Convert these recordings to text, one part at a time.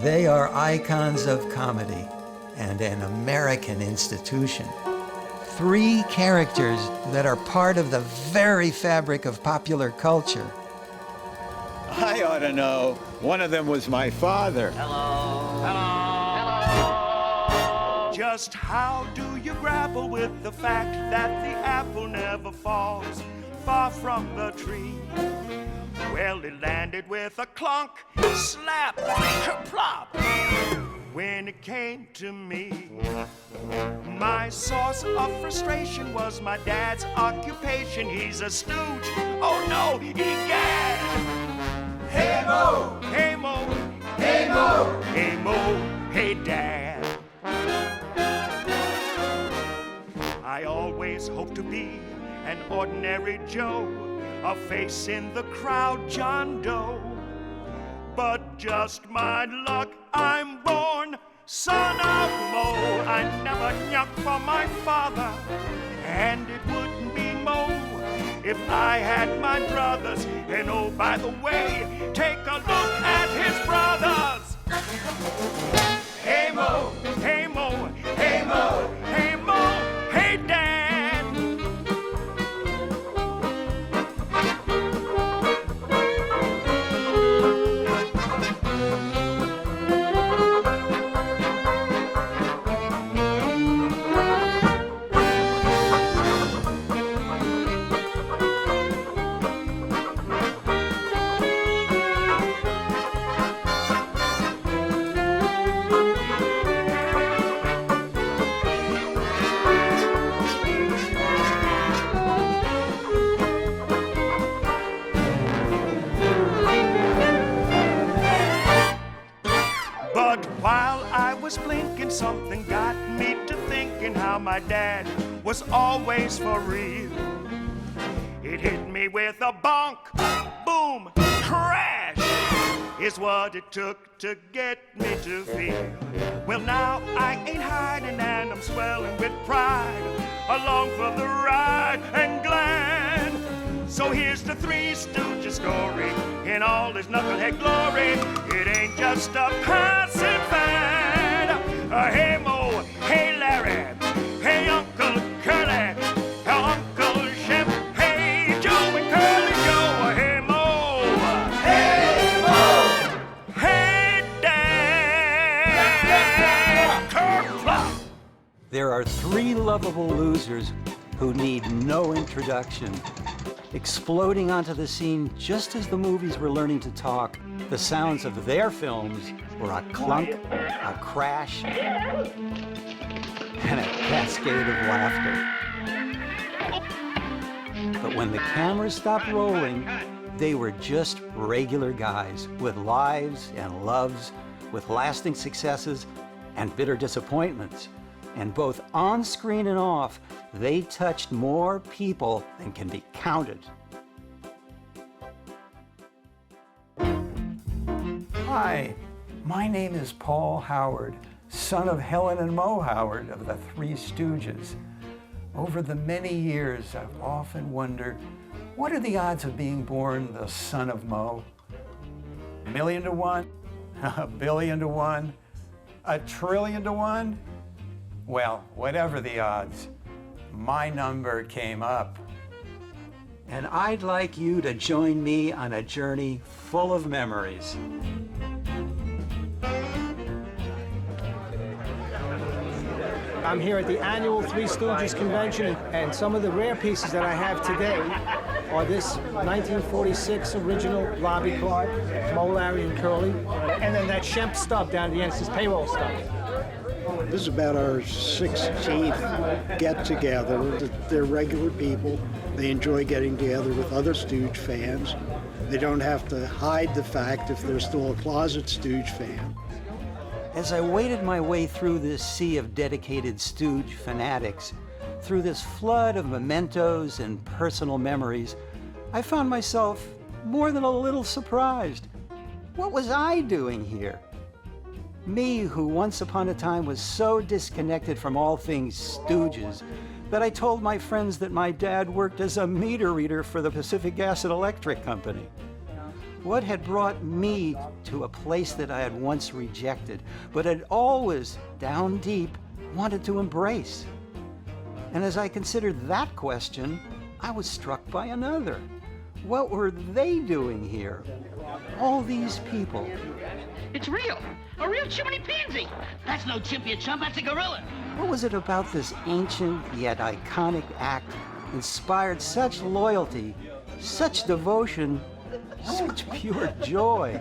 They are icons of comedy and an American institution. Three characters that are part of the very fabric of popular culture. I ought to know. One of them was my father. Hello. Hello. Hello. Just how do you grapple with the fact that the apple never falls far from the tree? Well, it landed with a clunk, slap, plop. When it came to me, my source of frustration was my dad's occupation. He's a stooge. Oh no, egad! Hey Mo! Hey Mo! Hey Mo! Hey Mo! Hey Dad! I always hope to be an ordinary Joe, a face in the crowd, John Doe. But just my luck, I'm born son of Mo. I never yucked for my father, and it wouldn't be Mo if I had my brothers. And oh, by the way, take a look at his brothers. Hey Mo, hey Mo, hey Mo, hey Mo, hey Dad. Blinking, something got me to thinking how my dad was always for real. It hit me with a bonk, boom, crash, is what it took to get me to feel. Well, now I ain't hiding and I'm swelling with pride, along for the ride and glad. So here's the Three Stooges story in all his knucklehead glory. It ain't just a passing fad. Hey Mo, hey Larry, hey Uncle Curly, Uncle Shemp, hey Joe and Curly Joe. Hey Mo, hey Mo, hey Dad. Kerplop. There are three lovable losers who need no introduction, exploding onto the scene just as the movies were learning to talk. The sounds of their films were a clunk, a crash, and a cascade of laughter. But when the cameras stopped rolling, they were just regular guys with lives and loves, with lasting successes and bitter disappointments. And both on screen and off, they touched more people than can be counted. Hi, my name is Paul Howard, son of Helen and Mo Howard of the Three Stooges. Over the many years, I've often wondered, what are the odds of being born the son of Mo? 1,000,000 to 1? 1,000,000,000 to 1? 1,000,000,000,000 to 1? Well, whatever the odds, my number came up. And I'd like you to join me on a journey full of memories. I'm here at the annual Three Stooges convention, and some of the rare pieces that I have today are this 1946 original lobby card, Mo, Larry, and Curly, and then that Shemp stub down at the end, it's his payroll stub. This is about our 16th get-together. They're regular people. They enjoy getting together with other Stooge fans. They don't have to hide the fact if they're still a closet Stooge fan. As I waded my way through this sea of dedicated Stooge fanatics, through this flood of mementos and personal memories, I found myself more than a little surprised. What was I doing here? Me, who once upon a time was so disconnected from all things Stooges that I told my friends that my dad worked as a meter reader for the Pacific Gas and Electric Company. What had brought me to a place that I had once rejected, but had always, down deep, wanted to embrace? And as I considered that question, I was struck by another. What were they doing here? All these people. It's real. A real chimney-pansy. That's no chimpy chump, that's a gorilla. What was it about this ancient yet iconic act inspired such loyalty, such devotion, such pure joy?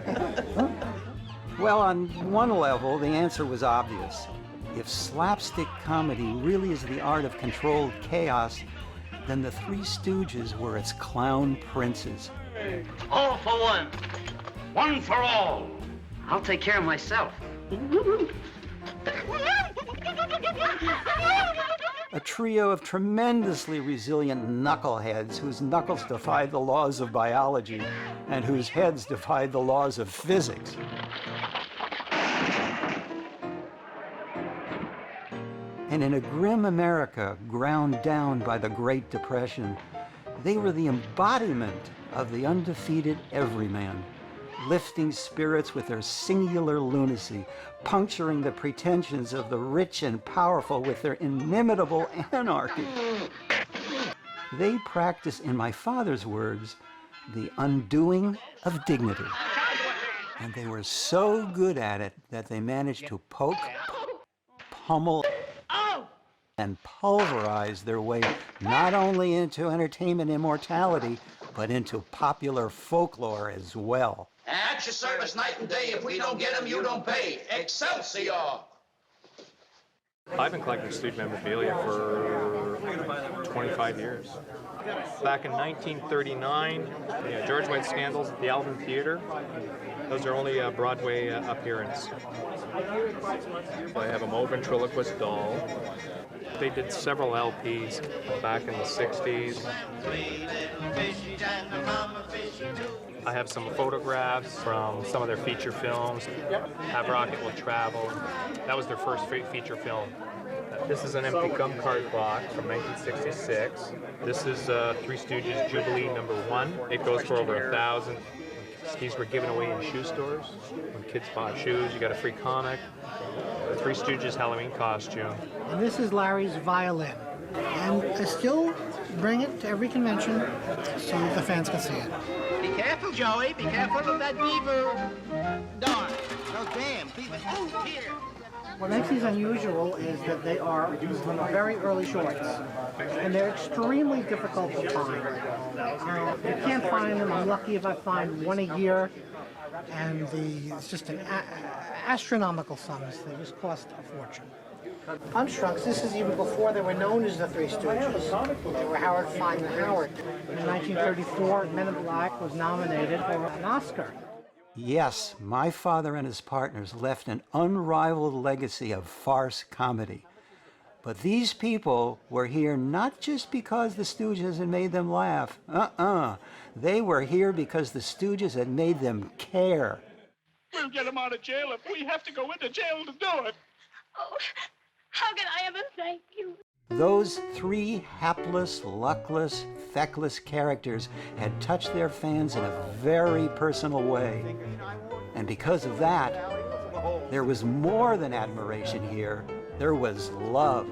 Well, on one level, the answer was obvious. If slapstick comedy really is the art of controlled chaos, then the Three Stooges were its clown princes. All for one. One for all. I'll take care of myself. A trio of tremendously resilient knuckleheads whose knuckles defied the laws of biology and whose heads defied the laws of physics. And in a grim America ground down by the Great Depression, they were the embodiment of the undefeated everyman, lifting spirits with their singular lunacy, puncturing the pretensions of the rich and powerful with their inimitable anarchy. They practiced, in my father's words, the undoing of dignity. And they were so good at it that they managed to poke, pummel, and pulverize their way not only into entertainment immortality, but into popular folklore as well. At your service night and day. If we don't get them, you don't pay. Excelsior! I've been collecting Stooge memorabilia for 25 years. Back in 1939, George White Scandals at the Alvin Theater. Those are only a Broadway appearance. I have a Mo ventriloquist doll. They did several LPs back in the 60s. I have some photographs from some of their feature films. Have Rocket Will Travel. That was their first feature film. This is an empty gum card box from 1966. This is Three Stooges Jubilee #1. It goes for over 1,000. These were given away in shoe stores. When kids bought shoes, you got a free comic. The Three Stooges Halloween costume. And this is Larry's violin. And I still bring it to every convention so that the fans can see it. Be careful, Joey. Be careful of that beaver. Darn. No damn beaver. Oh, here. What makes these unusual is that they are very early shorts, and they're extremely difficult to find. You can't find them. I'm lucky if I find one a year, and it's just an astronomical sums. They just cost a fortune. Unstrunks, this is even before they were known as the Three Stooges. They were Howard Fine and Howard. In 1934, Men in Black was nominated for an Oscar. Yes, my father and his partners left an unrivaled legacy of farce comedy. But these people were here not just because the Stooges had made them laugh. They were here because the Stooges had made them care. We'll get him out of jail if we have to go into jail to do it. Oh, how can I ever thank you? Those three hapless, luckless, feckless characters had touched their fans in a very personal way. And because of that, there was more than admiration here. There was love.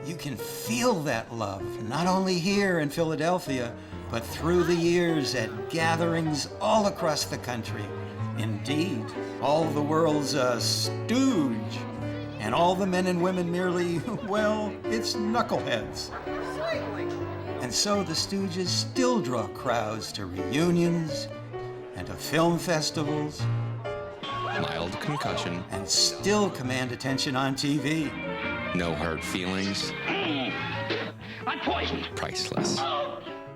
You can feel that love, not only here in Philadelphia, but through the years at gatherings all across the country. Indeed, all the world's a stooge. And all the men and women merely, well, it's knuckleheads. And so the Stooges still draw crowds to reunions and to film festivals. Mild concussion. And still command attention on TV. No hard feelings. I'm poisoned. Priceless.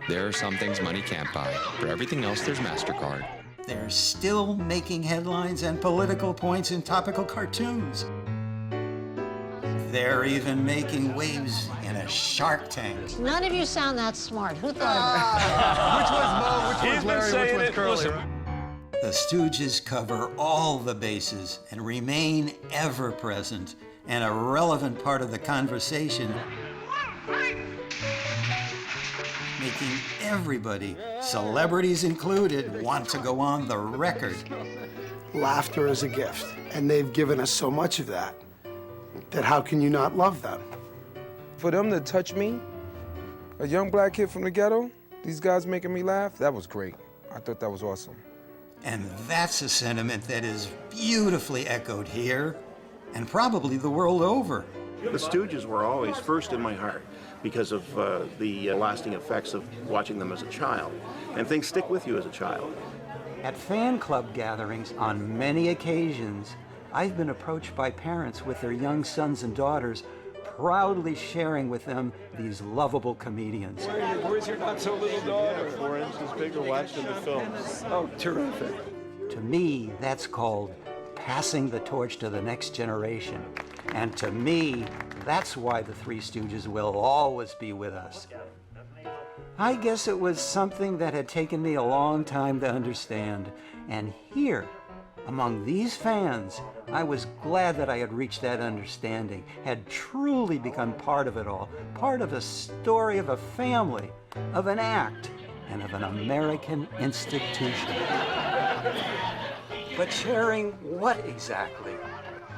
There are some things money can't buy. For everything else, there's MasterCard. They're still making headlines and political points in topical cartoons. They're even making waves in a Shark Tank. None of you sound that smart. Who thought of that? Which was Mo, which was Larry, which was Curly? The Stooges cover all the bases and remain ever present and a relevant part of the conversation, making everybody, celebrities included, want to go on the record. Laughter is a gift, and they've given us so much of that, that how can you not love them? For them to touch me, a young black kid from the ghetto, these guys making me laugh, that was great. I thought that was awesome. And that's a sentiment that is beautifully echoed here, and probably the world over. The Stooges were always first in my heart because of the lasting effects of watching them as a child. And things stick with you as a child. At fan club gatherings, on many occasions, I've been approached by parents with their young sons and daughters, proudly sharing with them these lovable comedians. Where's your not-so-little daughter? 4 inches bigger watched in the films. Oh, terrific. To me, that's called passing the torch to the next generation. And to me, that's why the Three Stooges will always be with us. I guess it was something that had taken me a long time to understand. And here, among these fans, I was glad that I had reached that understanding, had truly become part of it all, part of a story of a family, of an act, and of an American institution. But sharing what exactly?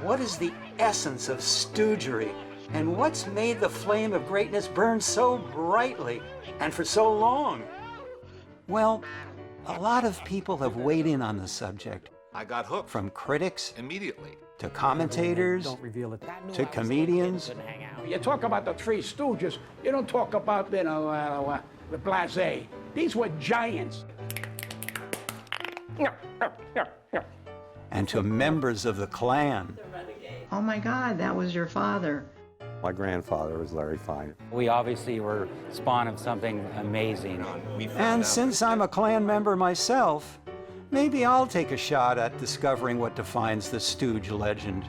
What is the essence of stoogery? And what's made the flame of greatness burn so brightly and for so long? Well, a lot of people have weighed in on the subject. I got hooked. From critics immediately to commentators to comedians. You talk about the Three Stooges, you don't talk about, the blasé. These were giants. And to members of the Klan. Oh my God, that was your father. My grandfather was Larry Fine. We obviously were spawn of something amazing. And since I'm a Klan member myself, maybe I'll take a shot at discovering what defines the Stooge legend.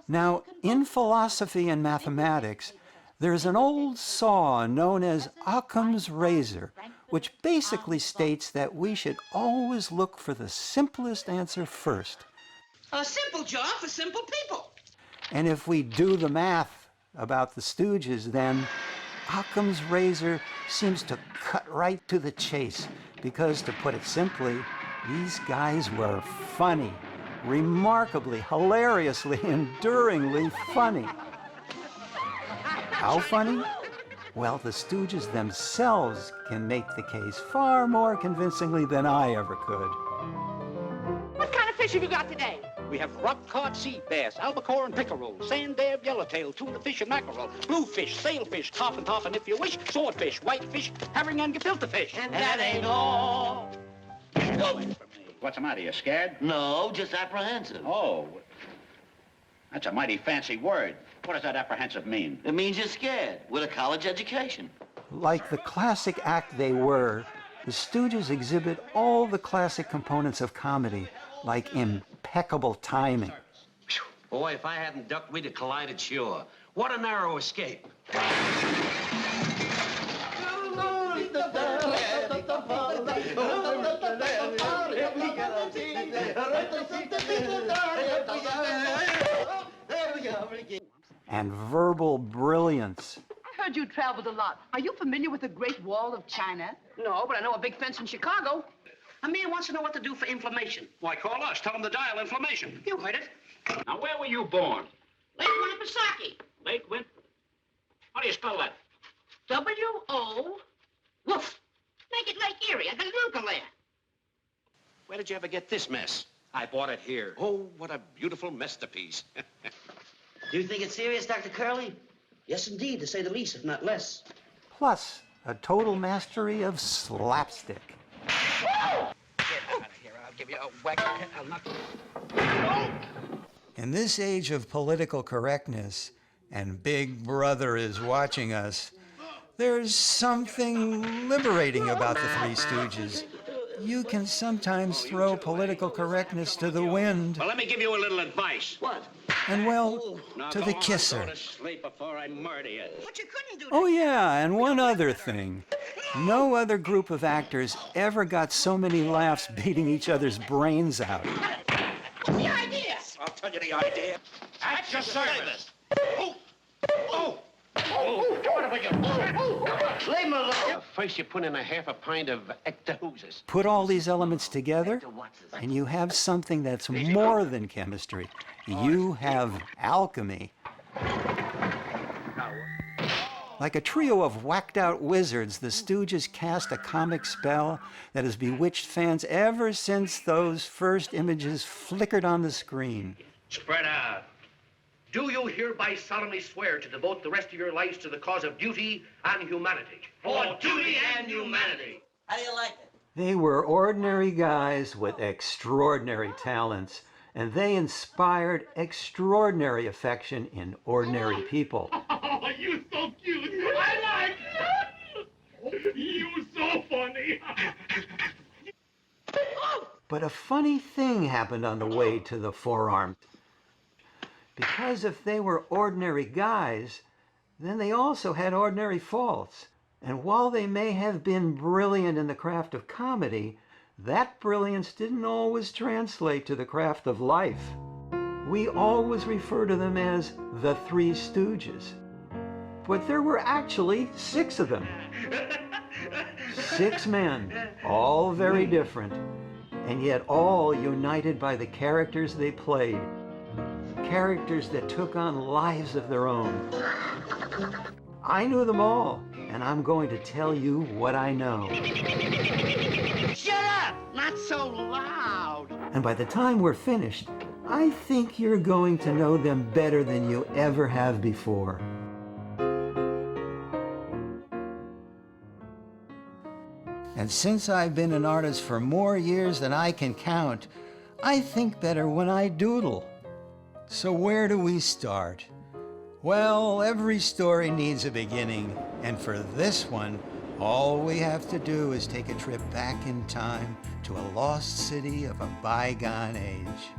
Now, in philosophy and mathematics, there's an old saw known as Occam's razor, which basically states that we should always look for the simplest answer first. A simple job for simple people. And if we do the math about the Stooges, then Occam's razor seems to cut right to the chase. Because, to put it simply, these guys were funny. Remarkably, hilariously, enduringly funny. How funny? Well, the Stooges themselves can make the case far more convincingly than I ever could. What kind of fish have you got today? We have rock-cod sea bass, albacore and pickerel, sand dab, yellowtail, tuna fish and mackerel, bluefish, sailfish, toffin if you wish, swordfish, whitefish, herring and gefilte fish. And that ain't all. Go away from me. What's the matter, you scared? No, just apprehensive. Oh, that's a mighty fancy word. What does that apprehensive mean? It means you're scared, with a college education. Like the classic act they were, the Stooges exhibit all the classic components of comedy, like impeccable timing. Boy, if I hadn't ducked, we'd have collided sure. What a narrow escape. And verbal brilliance. I heard you traveled a lot. Are you familiar with the Great Wall of China? No, but I know a big fence in Chicago. A man wants to know what to do for inflammation. Why, call us. Tell them to dial inflammation. You heard it. Now, where were you born? Lake Winnipesaukee. Lake Win... How do you spell that? W-O... Woof. Make it Lake Erie. I got an uncle there. Where did you ever get this mess? I bought it here. Oh, what a beautiful masterpiece. Do you think it's serious, Dr. Curley? Yes, indeed, to say the least, if not less. Plus, a total mastery of slapstick. Get out of here. I'll give you a whack. I'll knock... In this age of political correctness, and Big Brother is watching us, there's something liberating about the Three Stooges. You can sometimes throw political correctness to the wind. Well, let me give you a little advice. What? And, well, now, to the kisser. Go to sleep before I murder you. But you couldn't do that. Oh, yeah, and one other thing. No other group of actors ever got so many laughs beating each other's brains out. What's the idea? I'll tell you the idea. At your service. Oh! Oh! Leave him alone. First, you put in a half a pint of ectohoosis. Put all these elements together, and you have something that's more than chemistry. You have alchemy. Like a trio of whacked-out wizards, the Stooges cast a comic spell that has bewitched fans ever since those first images flickered on the screen. Spread out. Do you hereby solemnly swear to devote the rest of your lives to the cause of duty and humanity? For duty and humanity. How do you like it? They were ordinary guys with extraordinary talents, and they inspired extraordinary affection in ordinary people. Oh, you so cute. I like you. You so funny. But a funny thing happened on the way to the forearm. Because if they were ordinary guys, then they also had ordinary faults. And while they may have been brilliant in the craft of comedy, that brilliance didn't always translate to the craft of life. We always refer to them as the Three Stooges. But there were actually 6 of them. 6 men, all very different, and yet all united by the characters they played. Characters that took on lives of their own. I knew them all, and I'm going to tell you what I know. Shut up! Not so loud. And by the time we're finished, I think you're going to know them better than you ever have before. And since I've been an artist for more years than I can count, I think better when I doodle. So where do we start? Well, every story needs a beginning, and for this one, all we have to do is take a trip back in time to a lost city of a bygone age.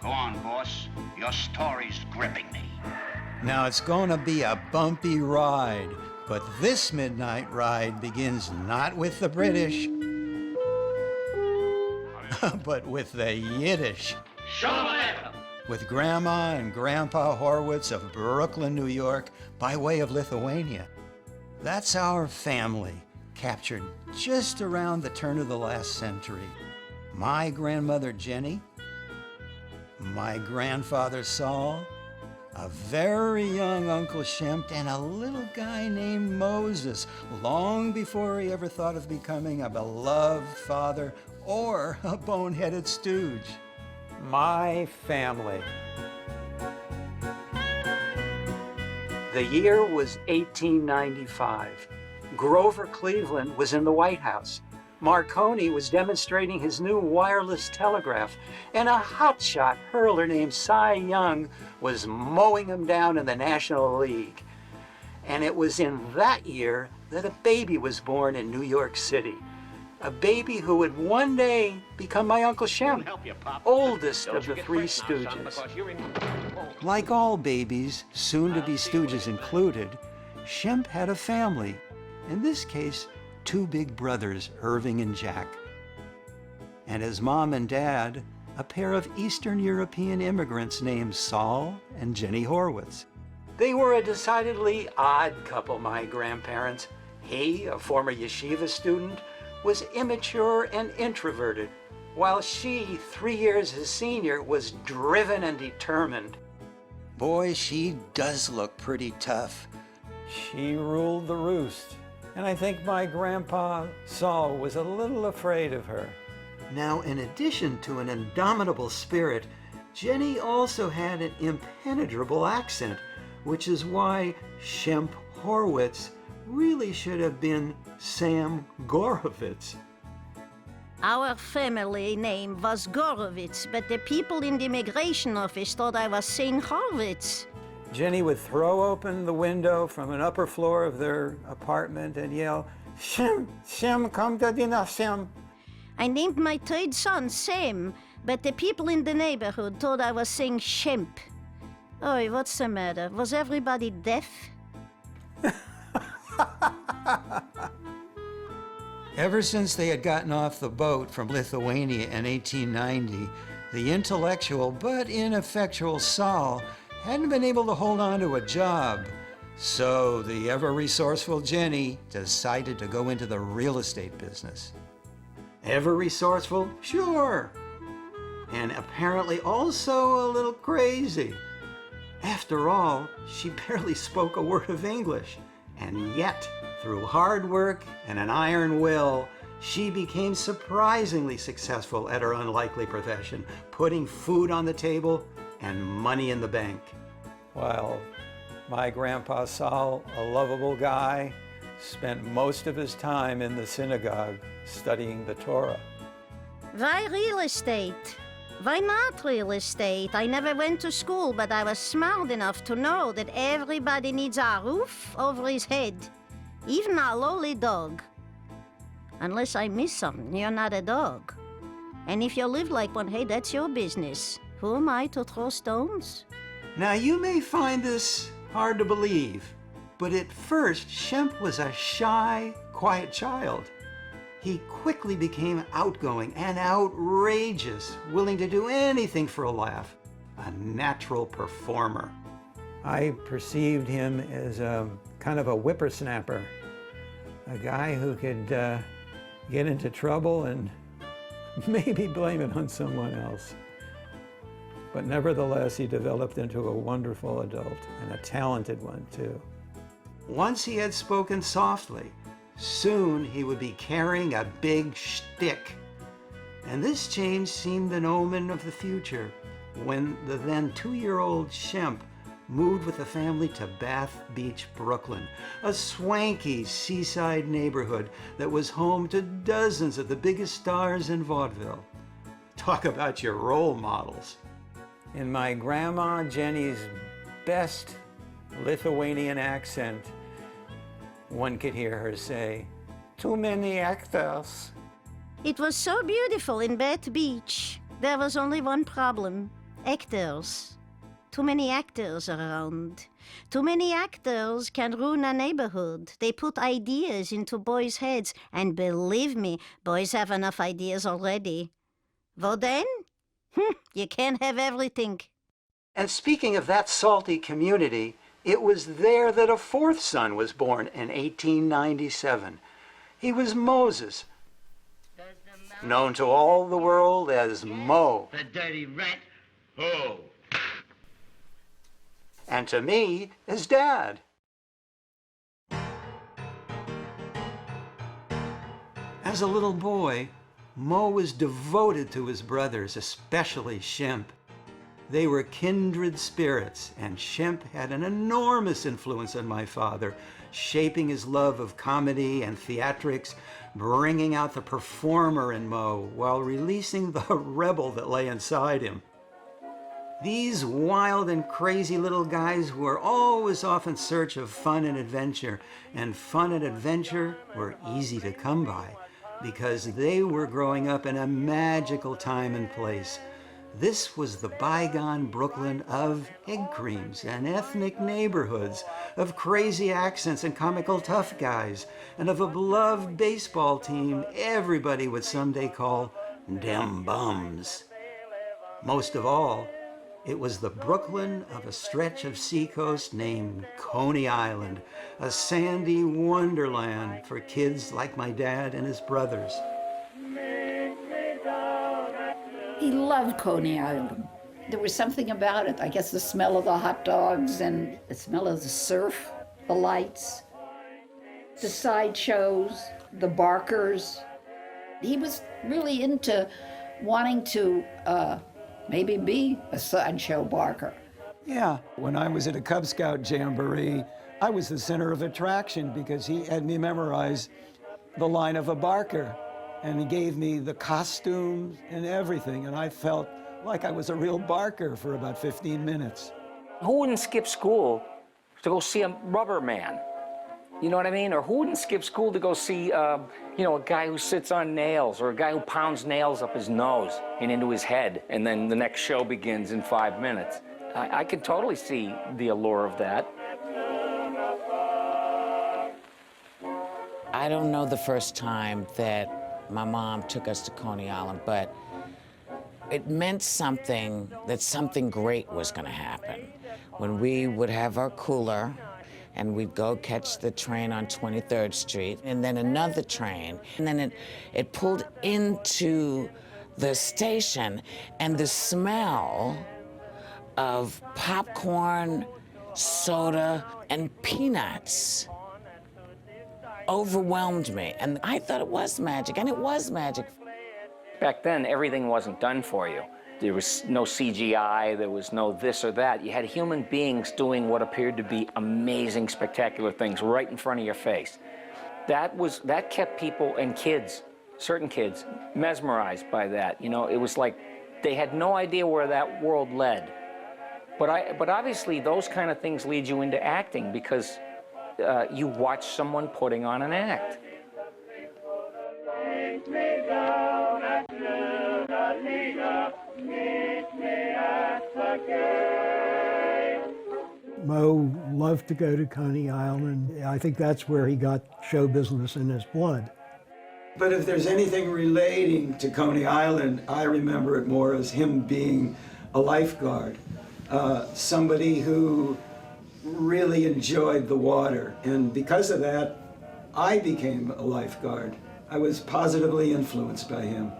Go on, boss. Your story's gripping me. Now, it's going to be a bumpy ride, but this midnight ride begins not with the British, but with the Yiddish. With Grandma and Grandpa Horwitz of Brooklyn, New York, by way of Lithuania. That's our family, captured just around the turn of the last century. My grandmother Jenny, my grandfather Saul, a very young Uncle Shemp, and a little guy named Moses, long before he ever thought of becoming a beloved father or a boneheaded stooge. My family. The year was 1895. Grover Cleveland was in the White House. Marconi was demonstrating his new wireless telegraph, and a hotshot hurler named Cy Young was mowing him down in the National League. And it was in that year that a baby was born in New York City. A baby who would one day become my Uncle Shemp, oldest of the Three Stooges. Like all babies, soon to be Stooges included, Shemp had a family. In this case, 2 big brothers, Irving and Jack. And his mom and dad, a pair of Eastern European immigrants named Saul and Jenny Horwitz. They were a decidedly odd couple, my grandparents. He, a former yeshiva student, was immature and introverted, while she, 3 years his senior, was driven and determined. Boy, she does look pretty tough. She ruled the roost, and I think my grandpa Saul was a little afraid of her. Now, in addition to an indomitable spirit, Jenny also had an impenetrable accent, which is why Shemp Horwitz really should have been Sam Gorovitz. Our family name was Gorovitz, but the people in the immigration office thought I was St. Horwitz. Jenny would throw open the window from an upper floor of their apartment and yell, "Shem, Shem, come to dinner, Shem." I named my 3rd son Sam, but the people in the neighborhood thought I was saying Shemp. Oh, what's the matter? Was everybody deaf? Ever since they had gotten off the boat from Lithuania in 1890, the intellectual but ineffectual Saul hadn't been able to hold on to a job. So the ever-resourceful Jenny decided to go into the real estate business. Ever-resourceful? Sure. And apparently also a little crazy. After all, she barely spoke a word of English. And yet, through hard work and an iron will, she became surprisingly successful at her unlikely profession, putting food on the table and money in the bank. While my grandpa Saul, a lovable guy, spent most of his time in the synagogue studying the Torah. Why real estate? Why not real estate? I never went to school, but I was smart enough to know that everybody needs a roof over his head, even a lowly dog. Unless I miss something, you're not a dog. And if you live like one, hey, that's your business. Who am I to throw stones? Now, you may find this hard to believe, but at first, Shemp was a shy, quiet child. He quickly became outgoing and outrageous, willing to do anything for a laugh, a natural performer. I perceived him as a kind of a whippersnapper, a guy who could get into trouble and maybe blame it on someone else. But nevertheless, he developed into a wonderful adult and a talented one, too. Once he had spoken softly, soon he would be carrying a big shtick. And this change seemed an omen of the future when the then 2-year-old Shemp moved with the family to Bath Beach, Brooklyn, a swanky seaside neighborhood that was home to dozens of the biggest stars in vaudeville. Talk about your role models. In my Grandma Jenny's best Lithuanian accent, one could hear her say, "Too many actors." It was so beautiful in Bath Beach. There was only one problem: actors. Too many actors around. Too many actors can ruin a neighborhood. They put ideas into boys' heads, and believe me, boys have enough ideas already. Well then, you can't have everything. And speaking of that salty community, it was there that a fourth son was born in 1897. He was Moses, known to all the world as Mo. The dirty rat. Oh. And to me, as Dad. As a little boy, Mo was devoted to his brothers, especially Shemp. They were kindred spirits, and Shemp had an enormous influence on my father, shaping his love of comedy and theatrics, bringing out the performer in Mo while releasing the rebel that lay inside him. These wild and crazy little guys were always off in search of fun and adventure were easy to come by because they were growing up in a magical time and place. This was the bygone Brooklyn of egg creams and ethnic neighborhoods, of crazy accents and comical tough guys, and of a beloved baseball team everybody would someday call dem bums. Most of all, it was the Brooklyn of a stretch of seacoast named Coney Island, a sandy wonderland for kids like my dad and his brothers. He loved Coney Island. There was something about it. I guess the smell of the hot dogs and the smell of the surf, the lights, the sideshows, the barkers. He was really into wanting to maybe be a sideshow barker. Yeah, when I was at a Cub Scout jamboree, I was the center of attraction because he had me memorize the line of a barker. And he gave me the costumes and everything, and I felt like I was a real barker for about 15 minutes. Who wouldn't skip school to go see a rubber man? You know what I mean? Or who wouldn't skip school to go see, a guy who sits on nails, or a guy who pounds nails up his nose and into his head, and then the next show begins in 5 minutes? I could totally see the allure of that. I don't know the first time that my mom took us to Coney Island, but it meant something, that something great was going to happen. when we would have our cooler and we'd go catch the train on 23rd Street and then another train. And then it pulled into the station and the smell of popcorn, soda, and peanuts overwhelmed me. And I thought it was magic, and it was magic. Back then, everything wasn't done for you. There was no CGI, there was no this or that. You had human beings doing what appeared to be amazing, spectacular things right in front of your face. That kept people and kids, certain kids, mesmerized by that. You know, it was like they had no idea where that world led. But obviously, those kind of things lead you into acting because you watch someone putting on an act. Mo loved to go to Coney Island. I think that's where he got show business in his blood. But if there's anything relating to Coney Island, I remember it more as him being a lifeguard, somebody who really enjoyed the water. And because of that, I became a lifeguard. I was positively influenced by him.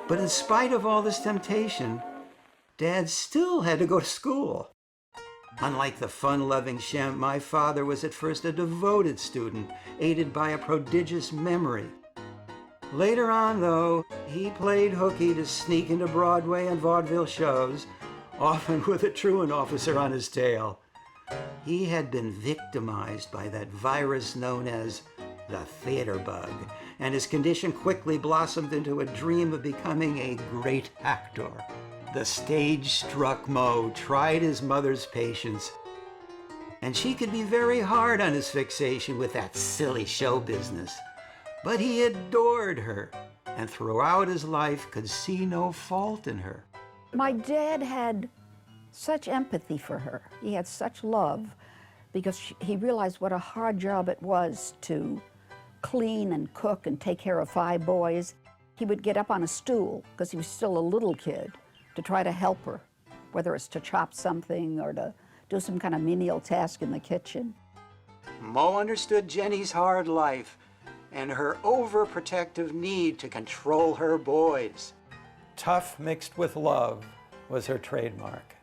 But in spite of all this temptation, Dad still had to go to school. Unlike the fun-loving Shemp, my father was at first a devoted student, aided by a prodigious memory. Later on, though, he played hooky to sneak into Broadway and vaudeville shows, often with a truant officer on his tail. He had been victimized by that virus known as the theater bug, and his condition quickly blossomed into a dream of becoming a great actor. The stage-struck Mo tried his mother's patience, and she could be very hard on his fixation with that silly show business. But he adored her, and throughout his life could see no fault in her. My dad had such empathy for her. He had such love because he realized what a hard job it was to clean and cook and take care of 5 boys. He would get up on a stool, because he was still a little kid, to try to help her, whether it's to chop something or to do some kind of menial task in the kitchen. Mo understood Jenny's hard life and her overprotective need to control her boys. Tough mixed with love was her trademark.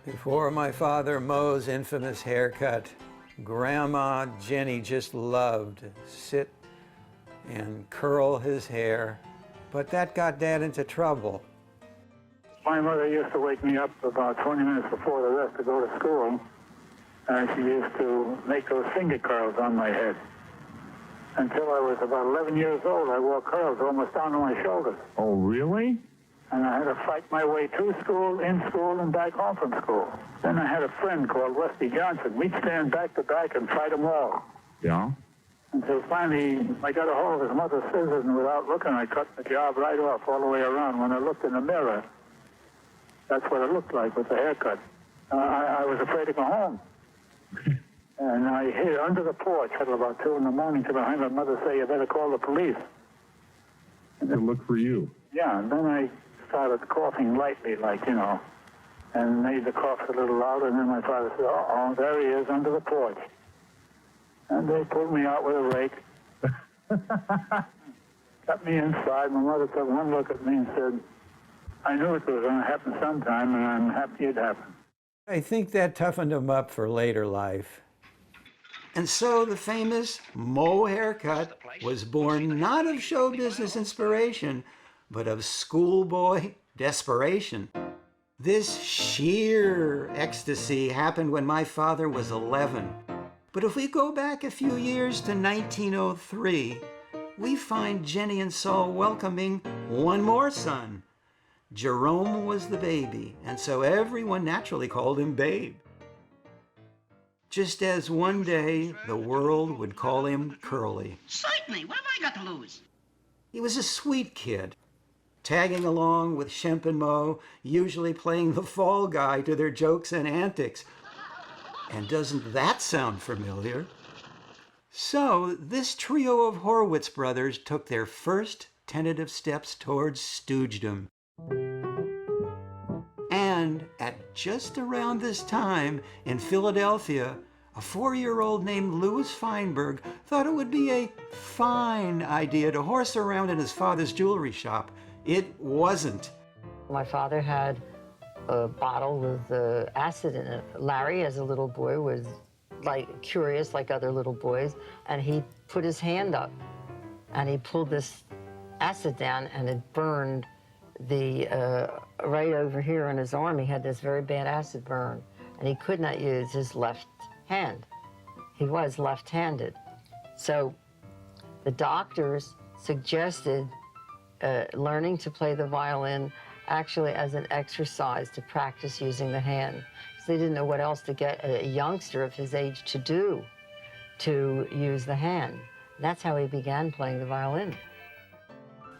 Before my father Mo's infamous haircut, Grandma Jenny just loved to sit and curl his hair, but that got Dad into trouble. My mother used to wake me up about 20 minutes before the rest to go to school, and she used to make those finger curls on my head. Until I was about 11 years old, I wore curls almost down to my shoulders. Oh, really? And I had to fight my way to school, in school, and back home from school. Then I had a friend called Rusty Johnson. We'd stand back to back and fight them all. Yeah? Until finally, I got a hold of his mother's scissors, and without looking, I cut the job right off all the way around. When I looked in the mirror, that's what it looked like with the haircut. I was afraid to go home. And I hid under the porch until about 2 in the morning till I heard my mother say, "You better call the police." And then look for you. Yeah, and then I started coughing lightly, like, you know, and made the cough a little louder, and then my father said, "Uh-oh, there he is under the porch." And they pulled me out with a rake. Got me inside. My mother took one look at me and said, "I knew it was going to happen sometime, and I'm happy it happened." I think that toughened him up for later life. And so the famous Mo haircut was born not of show business inspiration, but of schoolboy desperation. This sheer ecstasy happened when my father was 11. But if we go back a few years to 1903, we find Jenny and Saul welcoming one more son. Jerome was the baby, and so everyone naturally called him Babe. Just as one day the world would call him Curly. Certainly. What have I got to lose? He was a sweet kid, tagging along with Shemp and Mo, usually playing the fall guy to their jokes and antics. And doesn't that sound familiar? So this trio of Horwitz brothers took their first tentative steps towards stoogedom. just around this time in Philadelphia, a 4-year-old named Louis Feinberg thought it would be a fine idea to horse around in his father's jewelry shop. It wasn't. My father had a bottle with acid in it. Larry, as a little boy, was curious like other little boys, and he put his hand up and he pulled this acid down, and it burned right over here on his arm. He had this very bad acid burn, and he could not use his left hand. He was left-handed. So the doctors suggested learning to play the violin actually as an exercise to practice using the hand. So they didn't know what else to get a youngster of his age to do to use the hand. That's how he began playing the violin.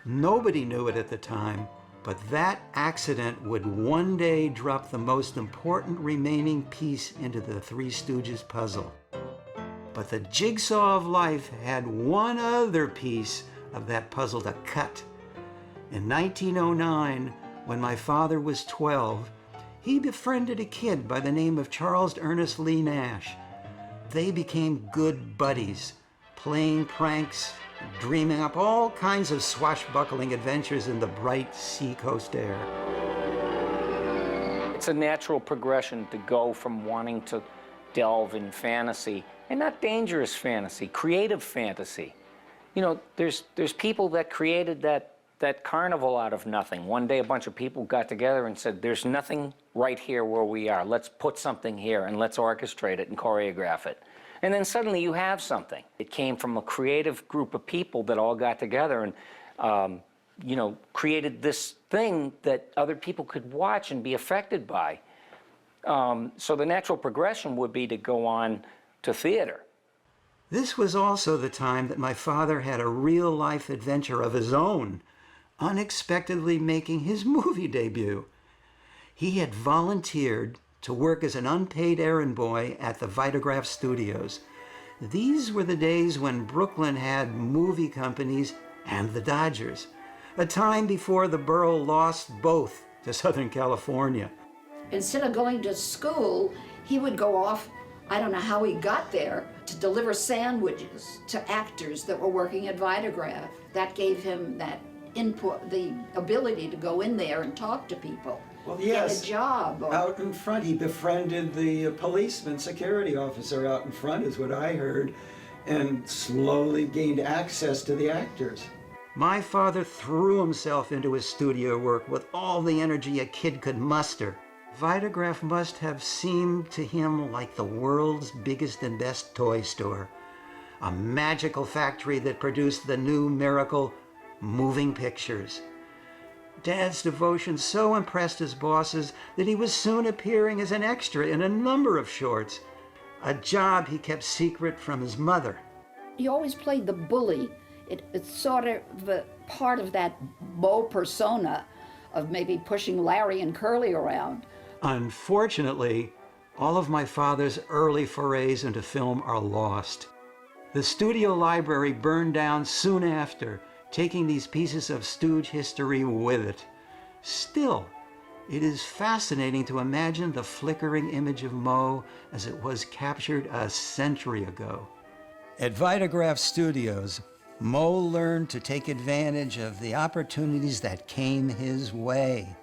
Nobody knew it at the time, but that accident would one day drop the most important remaining piece into the Three Stooges puzzle. But the jigsaw of life had one other piece of that puzzle to cut. In 1909, when my father was 12, he befriended a kid by the name of Charles Ernest Lee Nash. They became good buddies, playing pranks, dreaming up all kinds of swashbuckling adventures in the bright seacoast air. It's a natural progression to go from wanting to delve in fantasy, and not dangerous fantasy, creative fantasy. You know, there's people that created that carnival out of nothing. One day a bunch of people got together and said, there's nothing right here where we are. Let's put something here and let's orchestrate it and choreograph it. And then suddenly you have something. It came from a creative group of people that all got together and, you know, created this thing that other people could watch and be affected by. So the natural progression would be to go on to theater. This was also the time that my father had a real-life adventure of his own, unexpectedly making his movie debut. He had volunteered to work as an unpaid errand boy at the Vitagraph Studios. These were the days when Brooklyn had movie companies and the Dodgers, a time before the borough lost both to Southern California. Instead of going to school, he would go off, I don't know how he got there, to deliver sandwiches to actors that were working at Vitagraph. That gave him that input, the ability to go in there and talk to people. Well, yes. Get a job. Out in front, he befriended the policeman, security officer out in front, is what I heard, and slowly gained access to the actors. My father threw himself into his studio work with all the energy a kid could muster. Vitagraph must have seemed to him like the world's biggest and best toy store, a magical factory that produced the new miracle, moving pictures. Dad's devotion so impressed his bosses that he was soon appearing as an extra in a number of shorts, a job he kept secret from his mother. He always played the bully. It's sort of the part of that beau persona of maybe pushing Larry and Curly around. Unfortunately, all of my father's early forays into film are lost. The studio library burned down soon after, taking these pieces of Stooge history with it. Still, it is fascinating to imagine the flickering image of Moe as it was captured a century ago. At Vitagraph Studios, Moe learned to take advantage of the opportunities that came his way.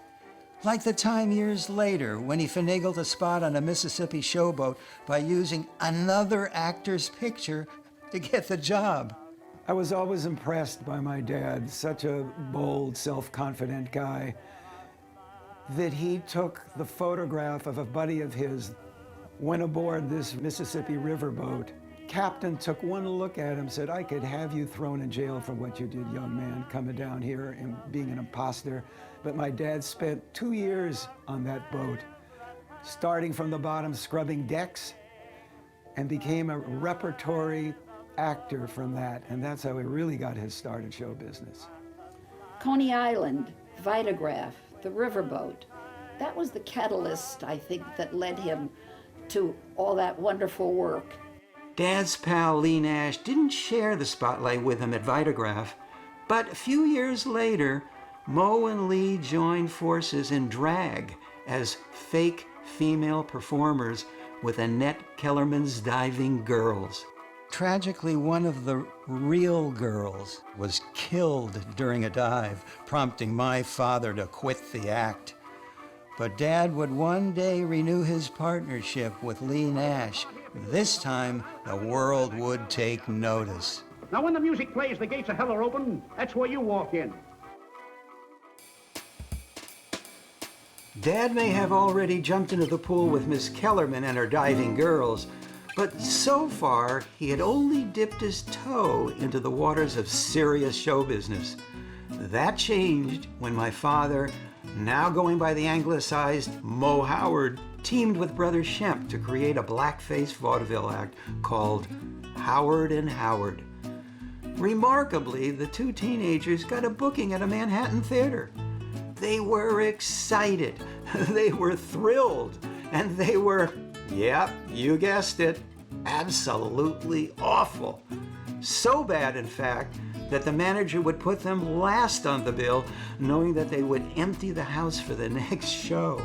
Like the time years later when he finagled a spot on a Mississippi showboat by using another actor's picture to get the job. I was always impressed by my dad, such a bold, self-confident guy, that he took the photograph of a buddy of his, went aboard this Mississippi riverboat. Captain took one look at him, said, I could have you thrown in jail for what you did, young man, coming down here and being an imposter. But my dad spent 2 years on that boat, starting from the bottom, scrubbing decks, and became a repertory actor from that, and that's how he really got his start in show business. Coney Island, Vitagraph, the riverboat, that was the catalyst, I think, that led him to all that wonderful work. Dad's pal Lee Nash didn't share the spotlight with him at Vitagraph, but a few years later, Moe and Lee joined forces in drag as fake female performers with Annette Kellerman's Diving Girls. Tragically, one of the real girls was killed during a dive, prompting my father to quit the act. But Dad would one day renew his partnership with Lee Nash. This time, the world would take notice. Now, when the music plays, the gates of hell are open. That's where you walk in. Dad may have already jumped into the pool with Miss Kellerman and her Diving Girls, but so far, he had only dipped his toe into the waters of serious show business. That changed when my father, now going by the anglicized Mo Howard, teamed with brother Shemp to create a blackface vaudeville act called Howard and Howard. Remarkably, the two teenagers got a booking at a Manhattan theater. They were excited, they were thrilled, and they were, yep, you guessed it, absolutely awful. So bad, in fact, that the manager would put them last on the bill, knowing that they would empty the house for the next show.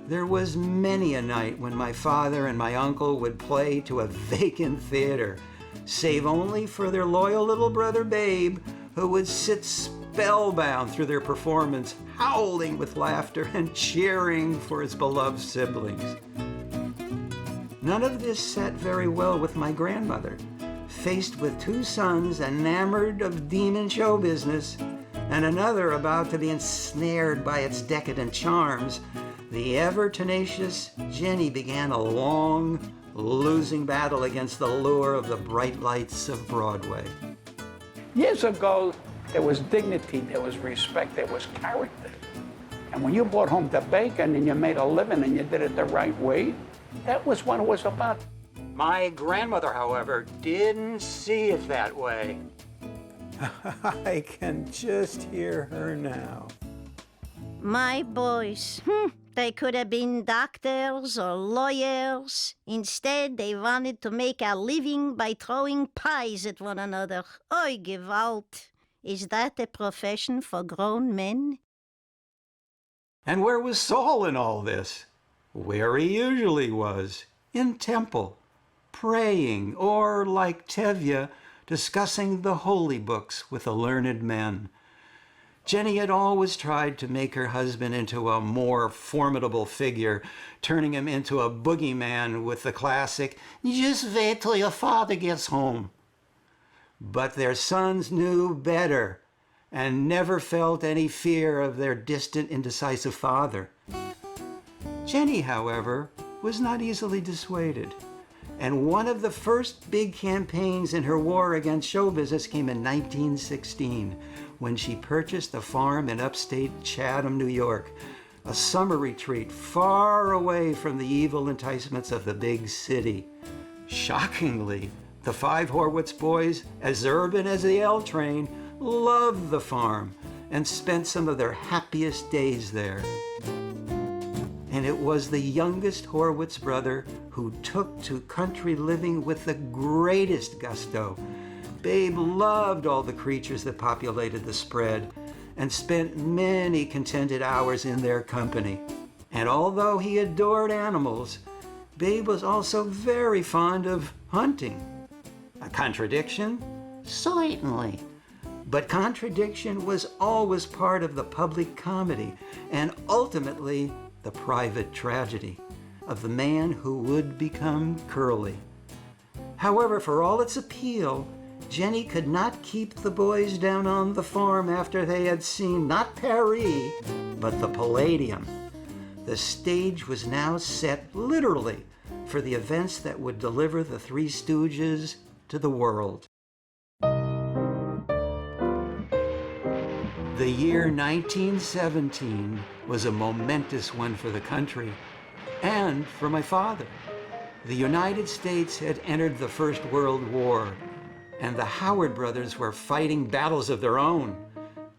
There was many a night when my father and my uncle would play to a vacant theater, save only for their loyal little brother Babe, who would sit spellbound through their performance, howling with laughter and cheering for his beloved siblings. None of this sat very well with my grandmother. Faced with two sons enamored of demon show business and another about to be ensnared by its decadent charms, the ever-tenacious Jenny began a long, losing battle against the lure of the bright lights of Broadway. Years ago, there was dignity, there was respect, there was character. And when you brought home the bacon and you made a living and you did it the right way, that was what it was about. My grandmother, however, didn't see it that way. I can just hear her now. My boys, they could have been doctors or lawyers. Instead, they wanted to make a living by throwing pies at one another. Oi, Gewalt. Is that a profession for grown men? And where was Saul in all this? Where he usually was, in temple, praying, or, like Tevye, discussing the holy books with the learned men. Jenny had always tried to make her husband into a more formidable figure, turning him into a boogeyman with the classic, "Just wait till your father gets home." But their sons knew better and never felt any fear of their distant, indecisive father. Jenny, however, was not easily dissuaded, and one of the first big campaigns in her war against show business came in 1916, when she purchased a farm in upstate Chatham, New York, a summer retreat far away from the evil enticements of the big city. Shockingly, the five Horwitz boys, as urban as the L train, loved the farm and spent some of their happiest days there. And it was the youngest Horwitz brother who took to country living with the greatest gusto. Babe loved all the creatures that populated the spread and spent many contented hours in their company. And although he adored animals, Babe was also very fond of hunting. A contradiction? Certainly. But contradiction was always part of the public comedy and ultimately the private tragedy of the man who would become Curly. However, for all its appeal, Jenny could not keep the boys down on the farm after they had seen not Paris, but the Palladium. The stage was now set literally for the events that would deliver the Three Stooges to the world. The year 1917 was a momentous one for the country and for my father. The United States had entered the First World War, and the Howard brothers were fighting battles of their own,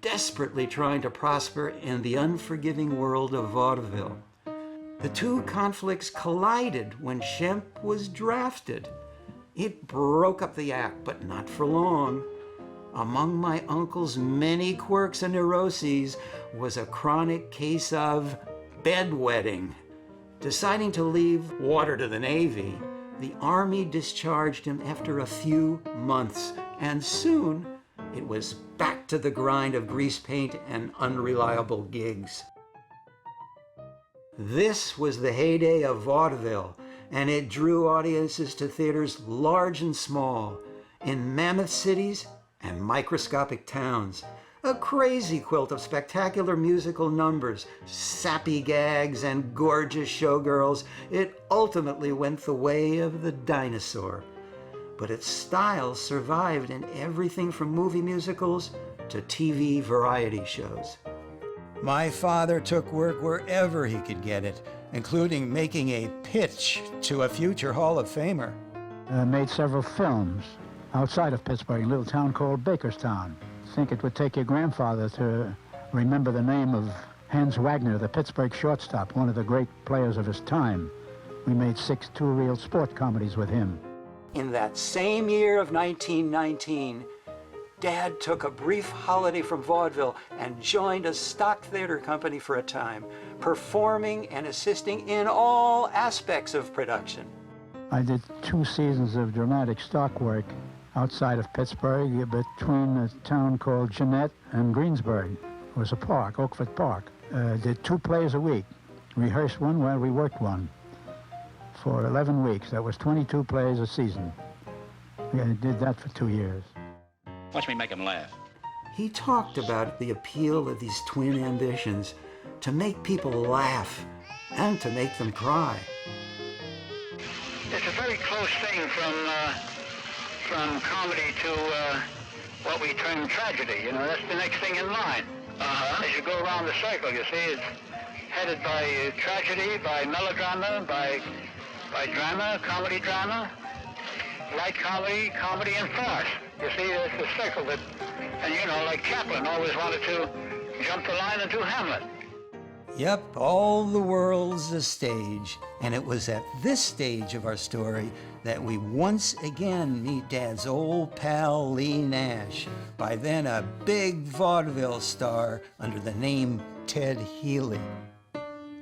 desperately trying to prosper in the unforgiving world of vaudeville. The two conflicts collided when Shemp was drafted. It broke up the act, but not for long. Among my uncle's many quirks and neuroses was a chronic case of bedwetting. Deciding to leave water to the Navy, the Army discharged him after a few months, and soon it was back to the grind of grease paint and unreliable gigs. This was the heyday of vaudeville, and it drew audiences to theaters large and small, in mammoth cities and microscopic towns. A crazy quilt of spectacular musical numbers, sappy gags, and gorgeous showgirls, it ultimately went the way of the dinosaur. But its style survived in everything from movie musicals to TV variety shows. My father took work wherever he could get it, including making a pitch to a future Hall of Famer. Made several films outside of Pittsburgh, a little town called Bakerstown. I think it would take your grandfather to remember the name of Hans Wagner, the Pittsburgh shortstop, one of the great players of his time. We made 6 two-reel sport comedies with him. In that same year of 1919, Dad took a brief holiday from vaudeville and joined a stock theater company for a time, performing and assisting in all aspects of production. I did 2 seasons of dramatic stock work outside of Pittsburgh, between a town called Jeanette and Greensburg. It was a park, Oakford Park. Did 2 plays a week. Rehearsed one while we worked one. For 11 weeks. That was 22 plays a season. We did that for 2 years. Watch me make him laugh. He talked about the appeal of these twin ambitions to make people laugh and to make them cry. It's a very close thing from comedy to what we term tragedy. You know, that's the next thing in line. As you go around the circle, you see, it's headed by tragedy, by melodrama, by drama, comedy drama, light comedy, comedy and farce. You see, it's the circle that, and you know, like Chaplin always wanted to jump the line and do Hamlet. Yep, all the world's a stage, and it was at this stage of our story that we once again meet Dad's old pal Lee Nash, by then a big vaudeville star under the name Ted Healy.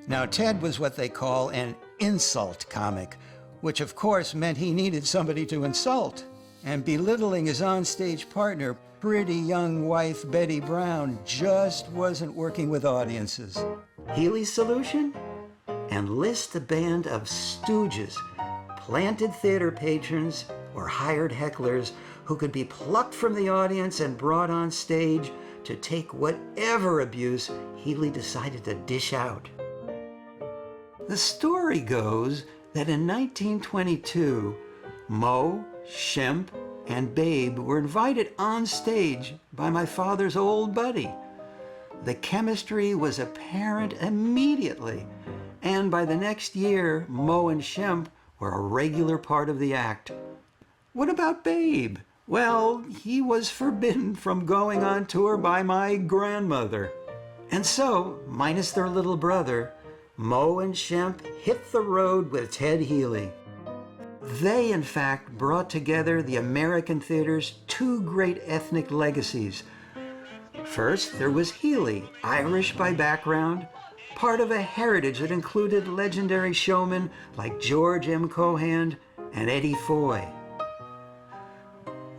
Now, Ted was what they call an insult comic, which of course meant he needed somebody to insult, and belittling his onstage partner, pretty young wife Betty Brown, just wasn't working with audiences. Healy's solution? Enlist a band of stooges, planted theater patrons or hired hecklers who could be plucked from the audience and brought on stage to take whatever abuse Healy decided to dish out. The story goes that in 1922, Moe, Shemp, and Babe were invited on stage by my father's old buddy. The chemistry was apparent immediately, and by the next year, Moe and Shemp were a regular part of the act. What about Babe? Well, he was forbidden from going on tour by my grandmother. And so, minus their little brother, Moe and Shemp hit the road with Ted Healy. They, in fact, brought together the American theater's 2 great ethnic legacies. First, there was Healy, Irish by background, part of a heritage that included legendary showmen like George M. Cohan and Eddie Foy.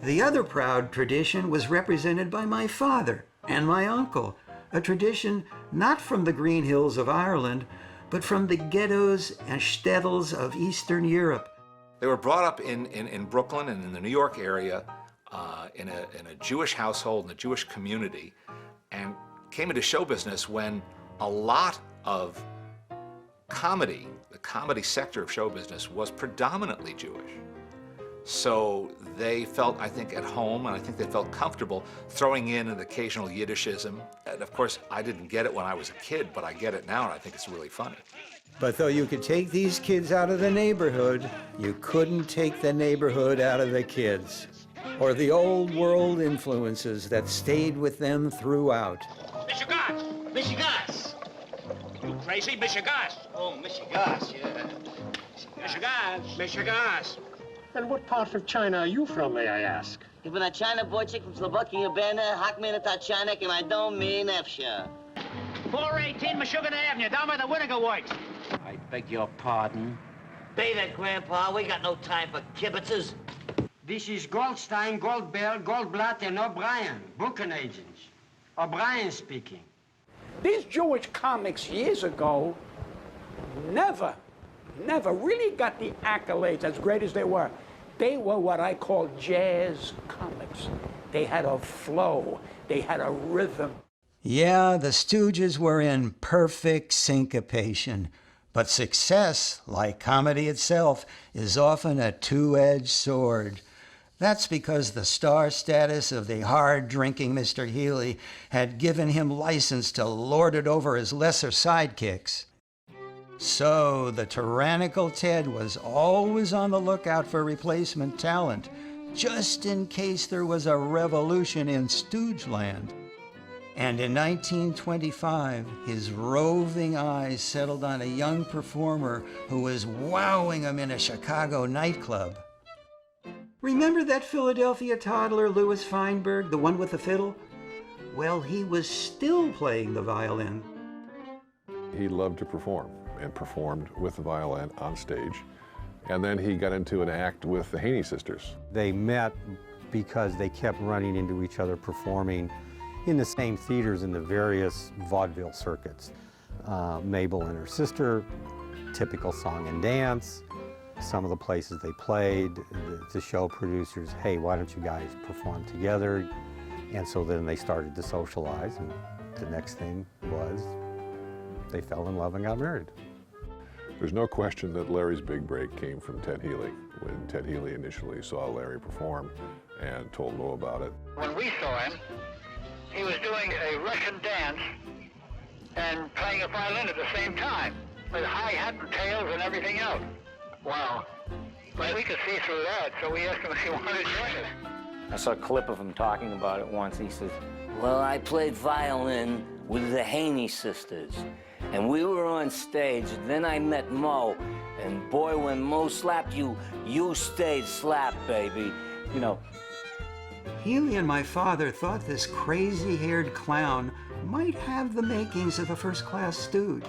The other proud tradition was represented by my father and my uncle, a tradition not from the green hills of Ireland, but from the ghettos and shtetls of Eastern Europe. They were brought up in Brooklyn and in the New York area in a Jewish household, in a Jewish community, and came into show business when a lot of comedy, the comedy sector of show business, was predominantly Jewish. So they felt, I think, at home, and I think they felt comfortable throwing in an occasional Yiddishism. And of course, I didn't get it when I was a kid, but I get it now, and I think it's really funny. But though you could take these kids out of the neighborhood, you couldn't take the neighborhood out of the kids, or the old world influences that stayed with them throughout. Michigas! Michigas! You crazy? Michigas! Oh, Michigas, yeah. Michigas! Michigas! And what part of China are you from, may I ask? If I'm a China boy chick from Slovakia, Bena, Hakmena Tachanek, and I don't mean Efsha. 418 Meshuggah Avenue, down by the Winnegar Works. I Beg your pardon? Beat it, Grandpa. We got no time for kibitzes. This is Goldstein, Goldbell, Goldblatt, and O'Brien, booking agents. O'Brien speaking. These Jewish comics years ago never really got the accolades as great as they were. They were what I call jazz comics. They had a flow. They had a rhythm. Yeah, the Stooges were in perfect syncopation. But success, like comedy itself, is often a two-edged sword. That's because the star status of the hard-drinking Mr. Healy had given him license to lord it over his lesser sidekicks. So the tyrannical Ted was always on the lookout for replacement talent, just in case there was a revolution in Stoogeland. And in 1925, his roving eyes settled on a young performer who was wowing him in a Chicago nightclub. Remember that Philadelphia toddler, Louis Feinberg, the one with the fiddle? Well, he was still playing the violin. He loved to perform and performed with the violin on stage. And then he got into an act with the Haney sisters. They met because they kept running into each other performing in the same theaters in the various vaudeville circuits. Mabel and her sister, typical song and dance. Some of the places they played, the show producers, hey, why don't you guys perform together? And so then they started to socialize, and the next thing was they fell in love and got married. There's no question that Larry's big break came from Ted Healy, when Ted Healy initially saw Larry perform and told Lou about it. When we saw him, he was doing a Russian dance and playing a violin at the same time, with hi-hat and tails and everything else. Wow. But we could see through that, so we asked him if he wanted to join us. I saw a clip of him talking about it once. He says, Well, I played violin with the Haney sisters. And we were on stage, and then I met Mo. And boy, when Mo slapped you, you stayed slapped, baby. You know. Healy and my father thought this crazy-haired clown might have the makings of a first-class stooge.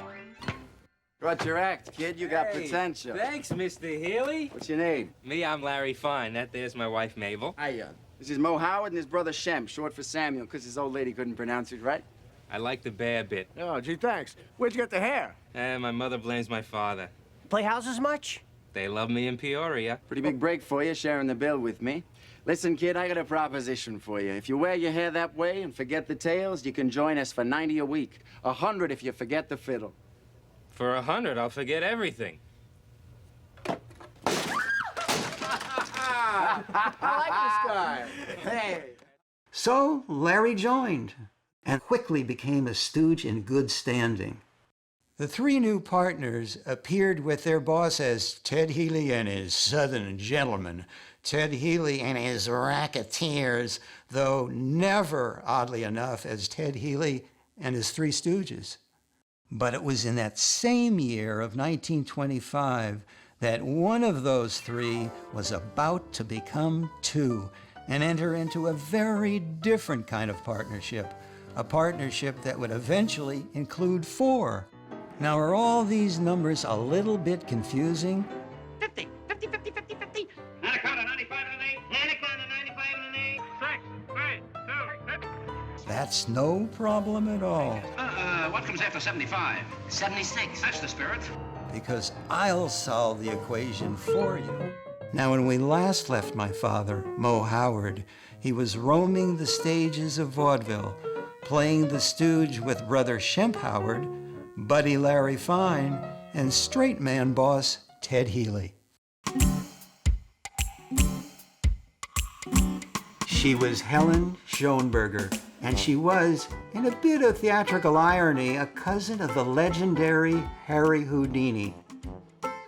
Brought your act, kid. You got potential. Thanks, Mr. Healy. What's your name? Me, I'm Larry Fine. That there's my wife, Mabel. Hiya. This is Mo Howard and his brother Shemp, short for Samuel, because his old lady couldn't pronounce it right. I like the bear bit. Oh, gee, thanks. Where'd you get the hair? My mother blames my father. Play houses much? They love me in Peoria. Pretty big break for you, sharing the bill with me. Listen, kid, I got a proposition for you. If you wear your hair that way and forget the tails, you can join us for $90 a week. $100 if you forget the fiddle. For $100, I'll forget everything. I like this guy. Hey. So Larry joined and quickly became a stooge in good standing. The three new partners appeared with their boss as Ted Healy and his Southern gentlemen, Ted Healy and his racketeers, though never, oddly enough, as Ted Healy and his Three Stooges. But it was in that same year of 1925 that one of those three was about to become two and enter into a very different kind of partnership, a partnership that would eventually include four. Now, are all these numbers a little bit confusing? 50, 50, 50, 50, 50. Anaconda, 95 and an 8. Anaconda, 95 and an 8. 6, 3, 2, 50. That's no problem at all. What comes after 75? 76. That's the spirit. Because I'll solve the equation for you. Now, when we last left my father, Mo Howard, he was roaming the stages of vaudeville, playing the stooge with brother Shemp Howard, buddy Larry Fine, and straight man boss Ted Healy. She was Helen Schoenberger, and she was, in a bit of theatrical irony, a cousin of the legendary Harry Houdini.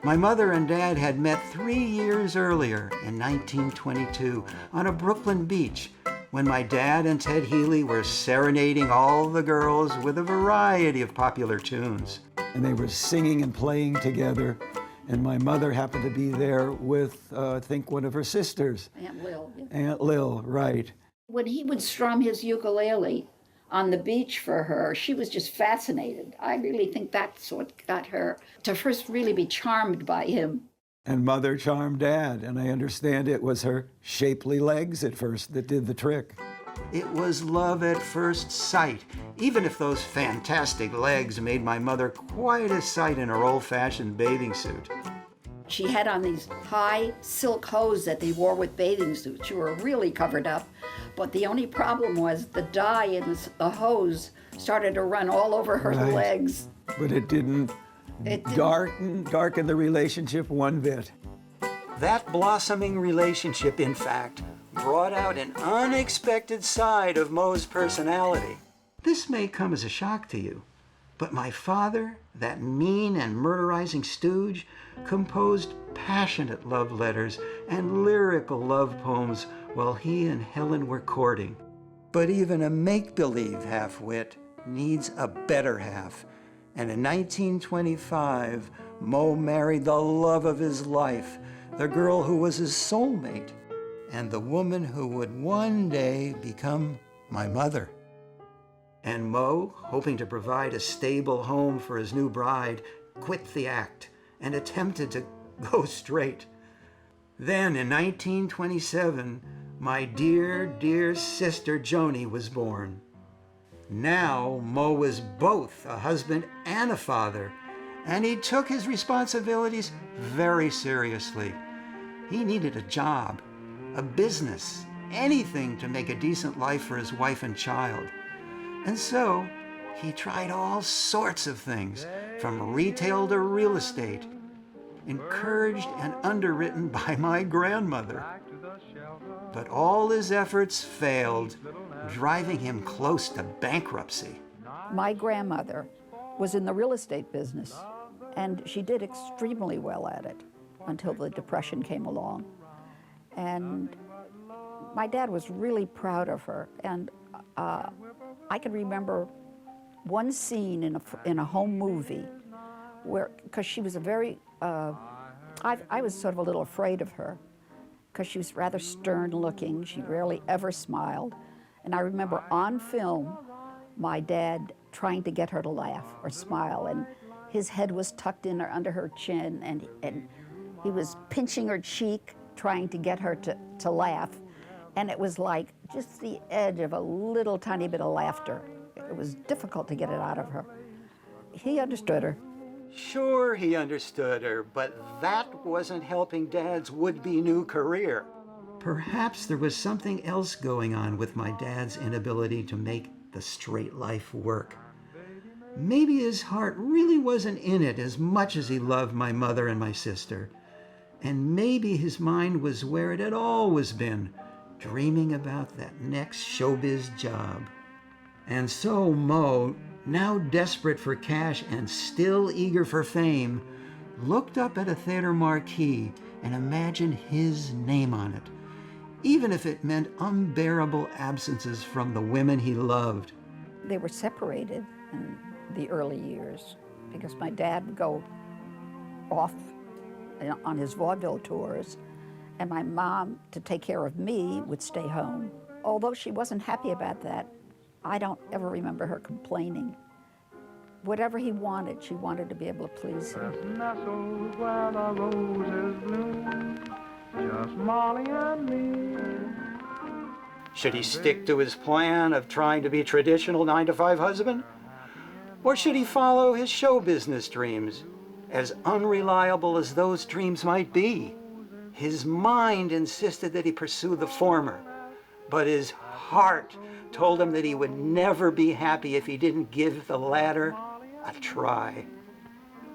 My mother and dad had met 3 years earlier, in 1922, on a Brooklyn beach, when my dad and Ted Healy were serenading all the girls with a variety of popular tunes. And they were singing and playing together, and my mother happened to be there with, I think, one of her sisters. Aunt Lil. Yeah. Aunt Lil, right. When he would strum his ukulele, on the beach for her. She was just fascinated. I really think that's what got her to first really be charmed by him. And Mother charmed Dad, and I understand it was her shapely legs at first that did the trick. It was love at first sight, even if those fantastic legs made my mother quite a sight in her old-fashioned bathing suit. She had on these high silk hose that they wore with bathing suits. She were really covered up, but the only problem was the dye in the hose started to run all over her legs. But it didn't darken the relationship one bit. That blossoming relationship, in fact, brought out an unexpected side of Moe's personality. This may come as a shock to you, but my father, that mean and murderizing stooge, composed passionate love letters and lyrical love poems while he and Helen were courting. But even a make-believe half-wit needs a better half. And in 1925, Moe married the love of his life, the girl who was his soulmate, and the woman who would one day become my mother. And Moe, hoping to provide a stable home for his new bride, quit the act and attempted to go straight. Then in 1927, my dear, dear sister Joni was born. Now Moe was both a husband and a father, and he took his responsibilities very seriously. He needed a job, a business, anything to make a decent life for his wife and child. And so he tried all sorts of things, from retail to real estate, encouraged and underwritten by my grandmother. But all his efforts failed, driving him close to bankruptcy. My grandmother was in the real estate business, and she did extremely well at it until the Depression came along. And my dad was really proud of her, and I can remember one scene in a home movie where, because she was a very, I was sort of a little afraid of her because she was rather stern looking. She rarely ever smiled. And I remember on film, my dad trying to get her to laugh or smile, and his head was tucked in under her chin, and he was pinching her cheek, trying to get her to laugh. And it was like just the edge of a little tiny bit of laughter. It was difficult to get it out of her. He understood her. Sure, he understood her, but that wasn't helping Dad's would-be new career. Perhaps there was something else going on with my dad's inability to make the straight life work. Maybe his heart really wasn't in it as much as he loved my mother and my sister. And maybe his mind was where it had always been, dreaming about that next showbiz job. And so Moe, now desperate for cash and still eager for fame, looked up at a theater marquee and imagined his name on it, even if it meant unbearable absences from the women he loved. They were separated in the early years because my dad would go off on his vaudeville tours, and my mom, to take care of me, would stay home. Although she wasn't happy about that, I don't ever remember her complaining. Whatever he wanted, she wanted to be able to please him. Where the roses bloom, just Molly and me. Should he stick to his plan of trying to be a traditional 9-to-5 husband? Or should he follow his show business dreams, as unreliable as those dreams might be? His mind insisted that he pursue the former, but his heart told him that he would never be happy if he didn't give the latter a try.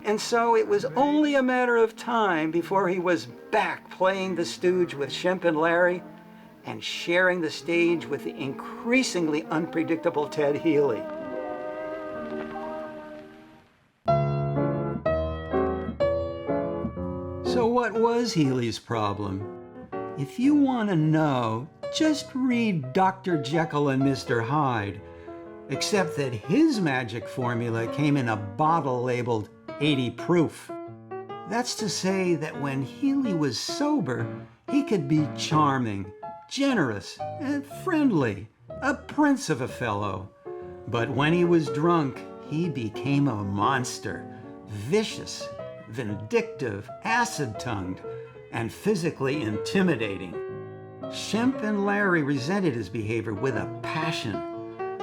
And so it was only a matter of time before he was back playing the Stooge with Shemp and Larry and sharing the stage with the increasingly unpredictable Ted Healy. So what was Healy's problem? If you want to know, just read Dr. Jekyll and Mr. Hyde, except that his magic formula came in a bottle labeled 80 proof. That's to say that when Healy was sober, he could be charming, generous, and friendly, a prince of a fellow. But when he was drunk, he became a monster. Vicious, vindictive, acid-tongued, and physically intimidating. Shemp and Larry resented his behavior with a passion.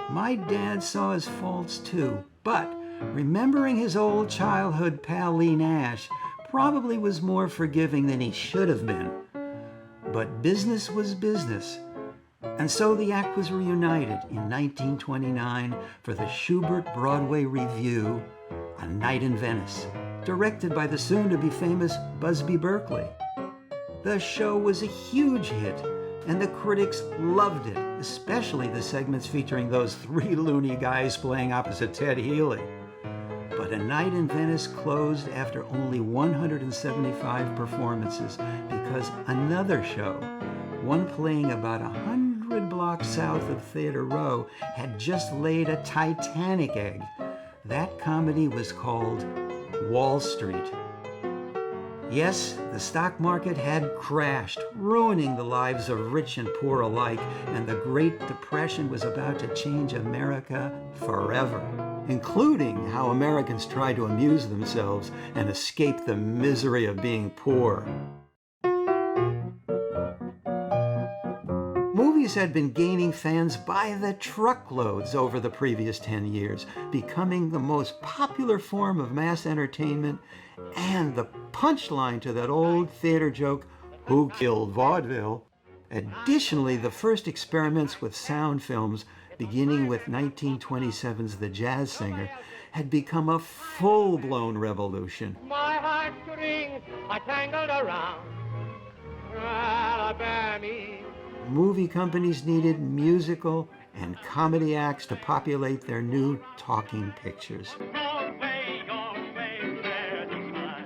My dad saw his faults too, but remembering his old childhood pal Lee Nash probably was more forgiving than he should have been. But business was business. And so the act was reunited in 1929 for the Schubert Broadway review, A Night in Venice, directed by the soon-to-be famous Busby Berkeley. The show was a huge hit, and the critics loved it, especially the segments featuring those three loony guys playing opposite Ted Healy. But A Night in Venice closed after only 175 performances because another show, one playing about 100 blocks south of Theater Row, had just laid a titanic egg. That comedy was called Wall Street. Yes, the stock market had crashed, ruining the lives of rich and poor alike, and the Great Depression was about to change America forever, including how Americans tried to amuse themselves and escape the misery of being poor. Movies had been gaining fans by the truckloads over the previous 10 years, becoming the most popular form of mass entertainment and the punchline to that old theater joke, who killed vaudeville? Additionally, the first experiments with sound films, beginning with 1927's The Jazz Singer, had become a full-blown revolution. My heartstrings are tangled around Alabama. Movie companies needed musical and comedy acts to populate their new talking pictures.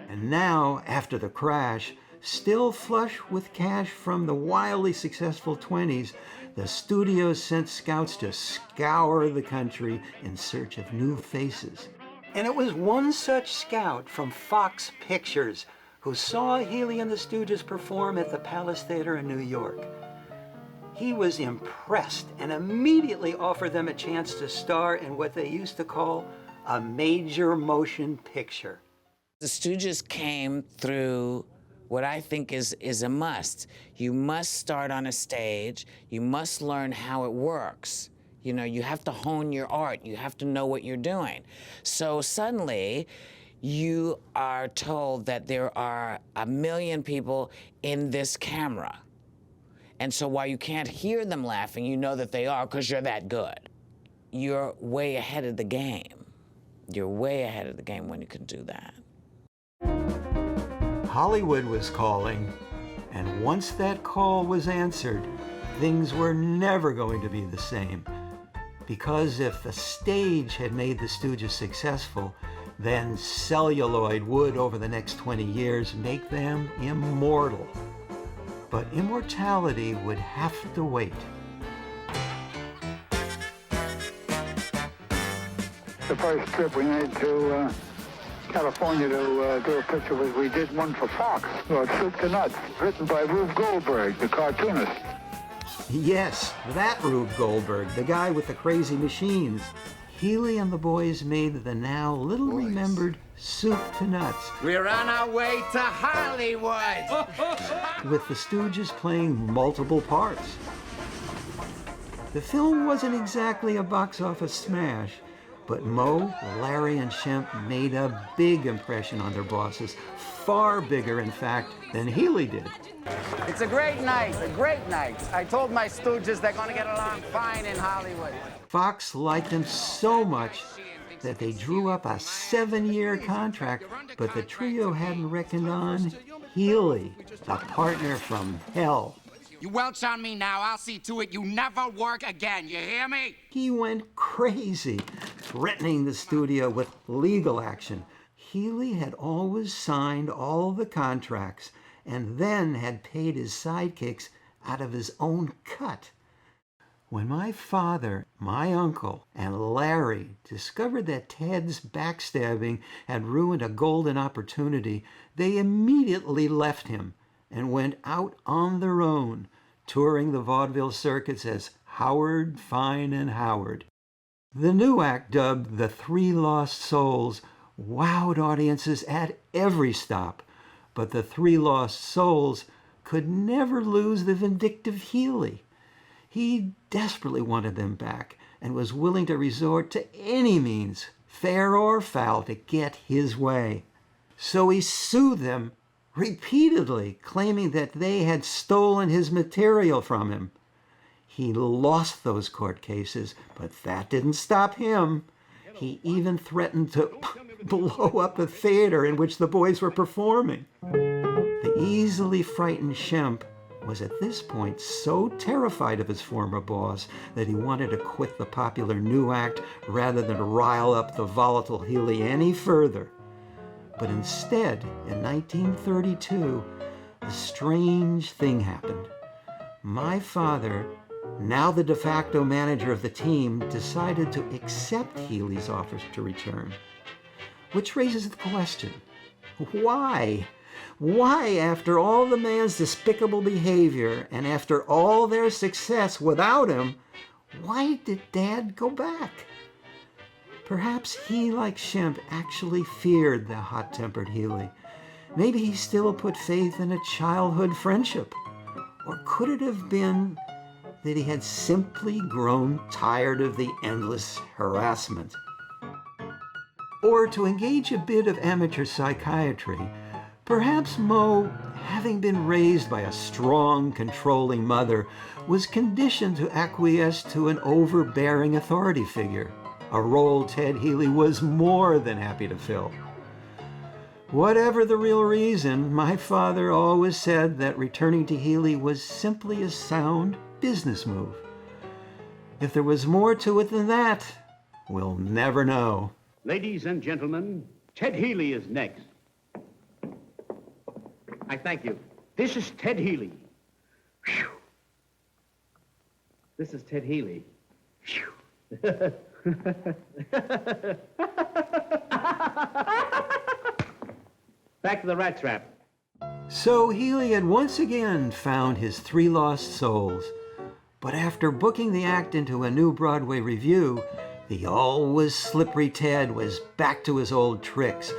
And now, after the crash, still flush with cash from the wildly successful 20s, the studios sent scouts to scour the country in search of new faces. And it was one such scout from Fox Pictures who saw Healy and the Stooges perform at the Palace Theater in New York. He was impressed and immediately offered them a chance to star in what they used to call a major motion picture. The Stooges came through what I think is a must. You must start on a stage. You must learn how it works. You know, you have to hone your art. You have to know what you're doing. So suddenly, you are told that there are 1 million people in this camera. And so while you can't hear them laughing, you know that they are because you're that good. You're way ahead of the game. You're way ahead of the game when you can do that. Hollywood was calling, and once that call was answered, things were never going to be the same. Because if the stage had made the Stooges successful, then celluloid would, over the next 20 years, make them immortal. But immortality would have to wait. The first trip we made to California to do a picture was we did one for Fox, called Soup to Nuts, written by Rube Goldberg, the cartoonist. Yes, that Rube Goldberg, the guy with the crazy machines. Healy and the boys made the now little-remembered Soup to Nuts. We're on our way to Hollywood! With the Stooges playing multiple parts. The film wasn't exactly a box office smash, but Moe, Larry, and Shemp made a big impression on their bosses, far bigger, in fact, than Healy did. It's a great night, a great night. I told my Stooges they're going to get along fine in Hollywood. Fox liked them so much that they drew up a 7-year contract, but the trio hadn't reckoned on Healy, the partner from hell. You welch on me now, I'll see to it you never work again, you hear me? He went crazy, threatening the studio with legal action. Healy had always signed all the contracts and then had paid his sidekicks out of his own cut. When my father, my uncle, and Larry discovered that Ted's backstabbing had ruined a golden opportunity, they immediately left him and went out on their own, touring the vaudeville circuits as Howard, Fine, and Howard. The new act, dubbed the Three Lost Souls, wowed audiences at every stop, but the Three Lost Souls could never lose the vindictive Healy. He desperately wanted them back and was willing to resort to any means, fair or foul, to get his way. So he sued them repeatedly, claiming that they had stolen his material from him. He lost those court cases, but that didn't stop him. He even threatened to blow up the theater in which the boys were performing. The easily frightened Shemp was at this point so terrified of his former boss that he wanted to quit the popular new act rather than rile up the volatile Healy any further. But instead, in 1932, a strange thing happened. My father, now the de facto manager of the team, decided to accept Healy's offers to return. Which raises the question, why? Why, after all the man's despicable behavior and after all their success without him, why did Dad go back? Perhaps he, like Shemp, actually feared the hot-tempered Healy. Maybe he still put faith in a childhood friendship. Or could it have been that he had simply grown tired of the endless harassment? Or to engage a bit of amateur psychiatry, perhaps Mo, having been raised by a strong, controlling mother, was conditioned to acquiesce to an overbearing authority figure, a role Ted Healy was more than happy to fill. Whatever the real reason, my father always said that returning to Healy was simply a sound business move. If there was more to it than that, we'll never know. Ladies and gentlemen, Ted Healy is next. I thank you. This is Ted Healy. Whew. This is Ted Healy. Whew. Back to the rat trap. So Healy had once again found his three lost souls. But after booking the act into a new Broadway review, the always slippery Ted was back to his old tricks,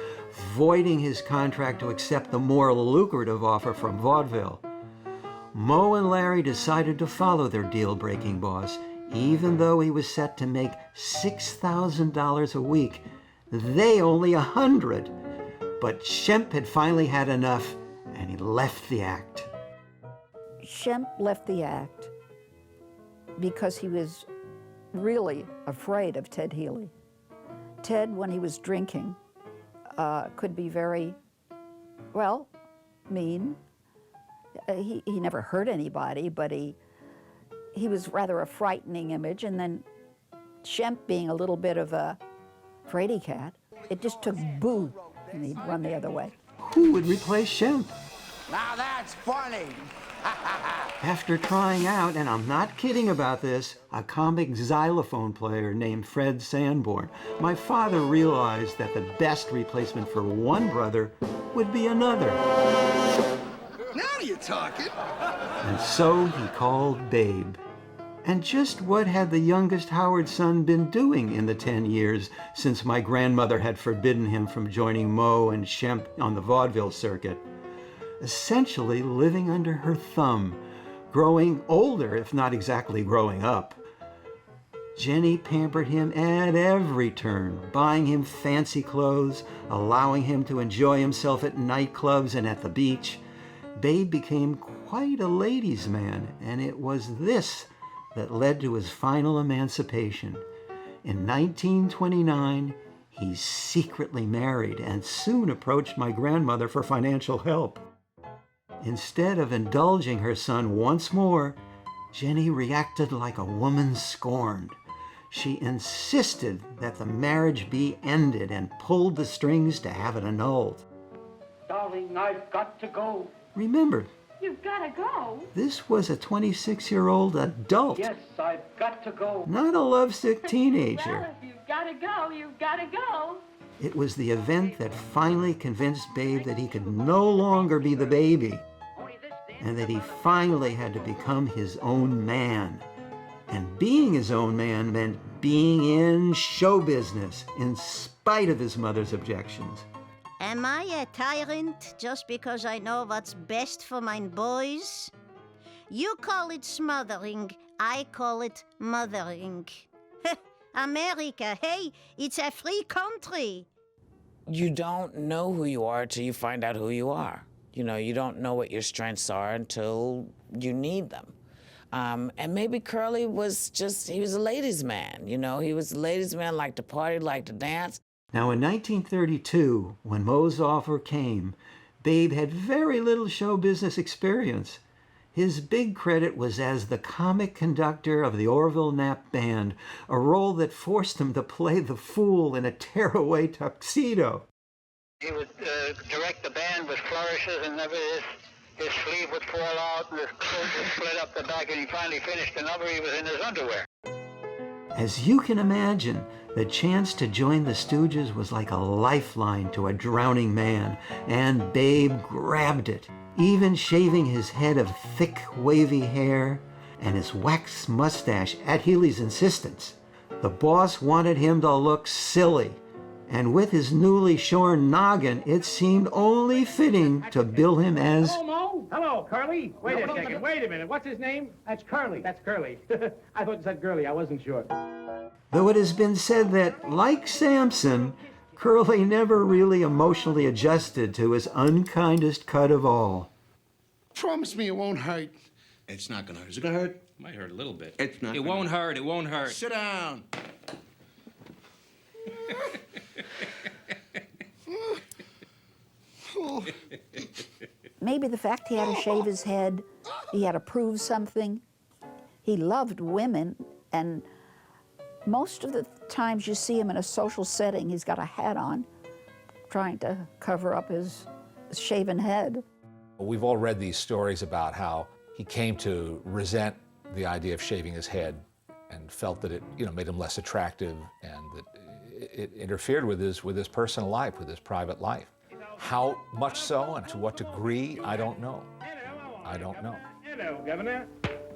voiding his contract to accept the more lucrative offer from vaudeville. Mo and Larry decided to follow their deal-breaking boss, even though he was set to make $6,000 a week. They only $100. But Shemp had finally had enough, and he left the act. Shemp left the act because he was really afraid of Ted Healy. Ted, when he was drinking, could be very, well, mean. He never hurt anybody, but he was rather a frightening image. And then Shemp being a little bit of a fraidy cat, it just took boo, and he'd run the other way. Who would replace Shemp? Now that's funny. After trying out, and I'm not kidding about this, a comic xylophone player named Fred Sanborn, my father realized that the best replacement for one brother would be another. Now you're talking. And so he called Babe. And just what had the youngest Howard son been doing in the 10 years since my grandmother had forbidden him from joining Mo and Shemp on the vaudeville circuit? Essentially living under her thumb, growing older, if not exactly growing up. Jenny pampered him at every turn, buying him fancy clothes, allowing him to enjoy himself at nightclubs and at the beach. Babe became quite a ladies' man, and it was this that led to his final emancipation. In 1929, he secretly married and soon approached my grandmother for financial help. Instead of indulging her son once more, Jenny reacted like a woman scorned. She insisted that the marriage be ended and pulled the strings to have it annulled. Darling, I've got to go. Remember, You've got to go. this was a 26-year-old adult, Yes, I've got to go. not a lovesick teenager. Well, if you've got to go, you've got to go. It was the event that finally convinced Babe that he could no longer be the baby, and that he finally had to become his own man. And being his own man meant being in show business, in spite of his mother's objections. Am I a tyrant just because I know what's best for my boys? You call it smothering, I call it mothering. America, hey, it's a free country. You don't know who you are till you find out who you are. You know, you don't know what your strengths are until you need them. And maybe Curly was just, he was a ladies' man, you know? He was a ladies' man, liked to party, liked to dance. Now, in 1932, when Moe's offer came, Babe had very little show business experience. His big credit was as the comic conductor of the Orville Knapp Band, a role that forced him to play the fool in a tearaway tuxedo. He would direct the band with flourishes and everything. His sleeve would fall out and his coat would split up the back, and he finally finished the number. He was in his underwear. As you can imagine, the chance to join the Stooges was like a lifeline to a drowning man, and Babe grabbed it, even shaving his head of thick, wavy hair and his wax mustache at Healy's insistence. The boss wanted him to look silly, and with his newly shorn noggin, it seemed only fitting to bill him as... Hello, Mo. Hello, Curly. Wait a second. Wait a minute. What's his name? That's Curly. That's Curly. I thought you said Girly. I wasn't sure. Though it has been said that, like Samson, Curly never really emotionally adjusted to his unkindest cut of all. Promise me it won't hurt. It's not gonna hurt. Is it gonna hurt? Might hurt a little bit. It's not. It won't hurt. It won't hurt. Sit down. Maybe the fact he had to shave his head, he had to prove something. He loved women, and most of the times you see him in a social setting, he's got a hat on, trying to cover up his shaven head. We've all read these stories about how he came to resent the idea of shaving his head and felt that it, made him less attractive and that it interfered with his personal life, with his private life. How much so and to what degree, I don't know. I don't know. Hello, Governor.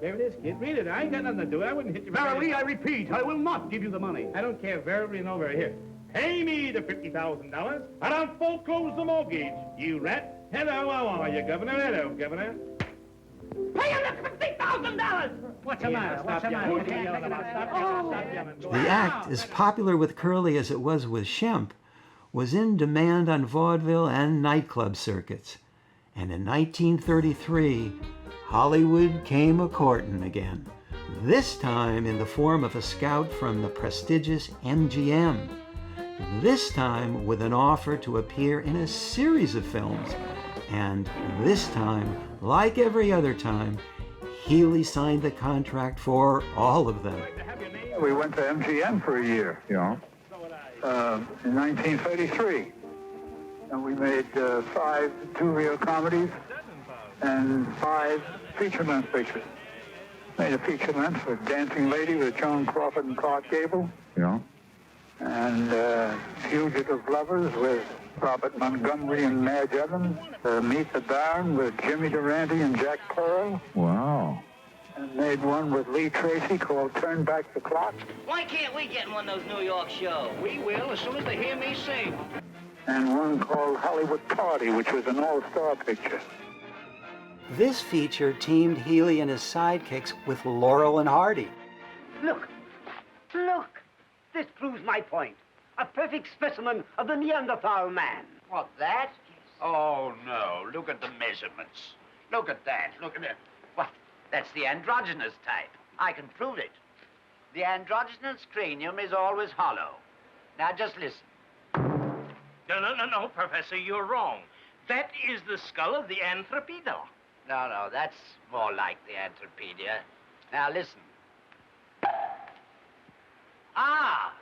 There it is, kid. Read it. I ain't got nothing to do with it. I wouldn't hit you. Verily, I repeat, I will not give you the money. I don't care. Verily and over here. Pay me the $50,000, and I'll foreclose the mortgage. You rat. Hello, how are you, Governor? Hello, Governor. Pay him the $50,000! What's the matter? What's the matter? The act, as popular with Curly as it was with Shemp, was in demand on vaudeville and nightclub circuits. And in 1933, Hollywood came a-courtin' again, this time in the form of a scout from the prestigious MGM, this time with an offer to appear in a series of films. And this time, like every other time, Healy signed the contract for all of them. We went to MGM for a year, in 1933. And we made 5 two-reel comedies and 5 feature-length pictures. Made a feature-length for Dancing Lady with Joan Crawford and Clark Gable. And Fugitive Lovers with Robert Montgomery and Madge Evans. Meet the Baron with Jimmy Durante and Jack Pearl. Wow. And made one with Lee Tracy called Turn Back the Clock. Why can't we get in one of those New York shows? We will as soon as they hear me sing. And one called Hollywood Party, which was an all-star picture. This feature teamed Healy and his sidekicks with Laurel and Hardy. Look. This proves my point. A perfect specimen of the Neanderthal man. What, that? Oh, no. Look at the measurements. Look at that. Look at it. What? That's the androgynous type. I can prove it. The androgynous cranium is always hollow. Now, just listen. No, Professor, you're wrong. That is the skull of the Anthropedal. No, that's more like the Anthropedia. Now, listen. Ah!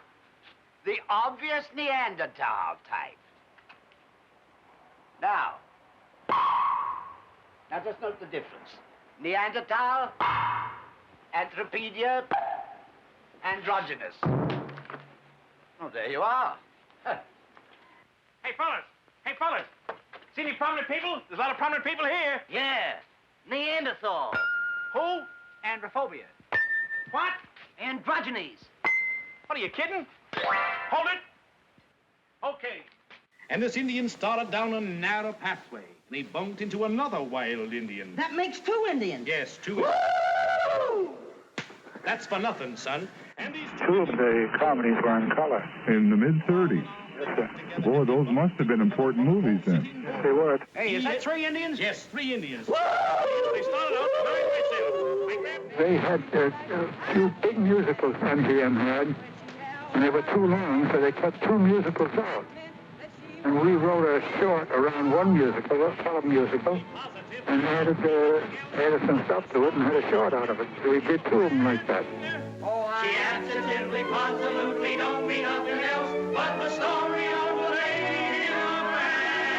The obvious Neanderthal type. Now just note the difference. Neanderthal, Anthropedia, androgynous. Oh, there you are. Hey, fellas. See any prominent people? There's a lot of prominent people here. Yeah, Neanderthal. Who? Androphobia. What? Androgynes. What, are you kidding? Hold it! Okay. And this Indian started down a narrow pathway, and he bumped into another wild Indian. That makes 2 Indians. Yes, 2. That's for nothing, son. And these 2 of the comedies were in color. In the mid-30s. Yes, sir. Boy, those must have been important movies then. Yes, they were. Hey, is that 3 Indians? Yes, 3 Indians. They started out very much. They had a few big musicals MGM had, and they were too long, so they cut 2 musicals out. And we wrote a short around one musical, a solid musical, and added some stuff to it and had a short out of it. So we did 2 of them like that. She absolutely, absolutely don't mean nothing else but the story of the lady in red.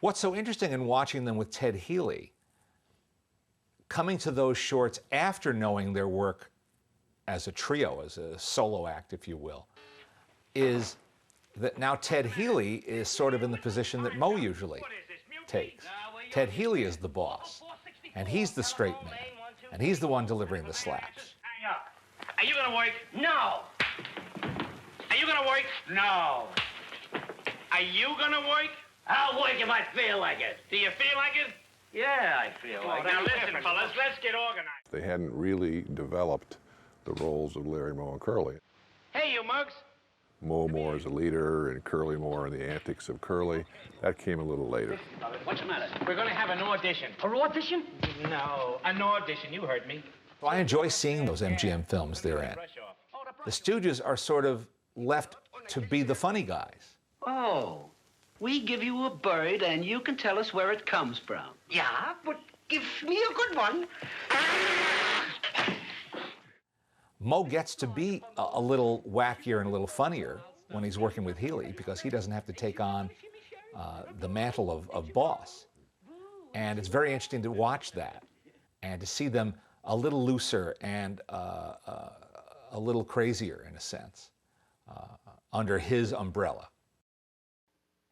What's so interesting in watching them with Ted Healy, coming to those shorts after knowing their work as a trio, as a solo act, if you will, is that now Ted Healy is sort of in the position that Moe usually takes. Ted Healy is the boss, and he's the straight man, and he's the one delivering the slaps. Hang up. Are you gonna work? No. Are you gonna work? No. Are you gonna work? I'll work if I feel like it. Do you feel like it? Yeah, I feel like it. Now listen, fellas, let's get organized. They hadn't really developed the roles of Larry, Moe, and Curly. Hey, you mugs. Moe more as a leader and Curly more in the antics of Curly. That came a little later. What's the matter? We're gonna have an audition. An audition? No, an audition. You heard me. Well, I enjoy seeing those MGM films they're in. The Stooges are sort of left to be the funny guys. Oh, we give you a bird and you can tell us where it comes from. Yeah, but give me a good one. Moe gets to be a little wackier and a little funnier when he's working with Healy because he doesn't have to take on the mantle of boss. And it's very interesting to watch that and to see them a little looser and a little crazier, in a sense, under his umbrella.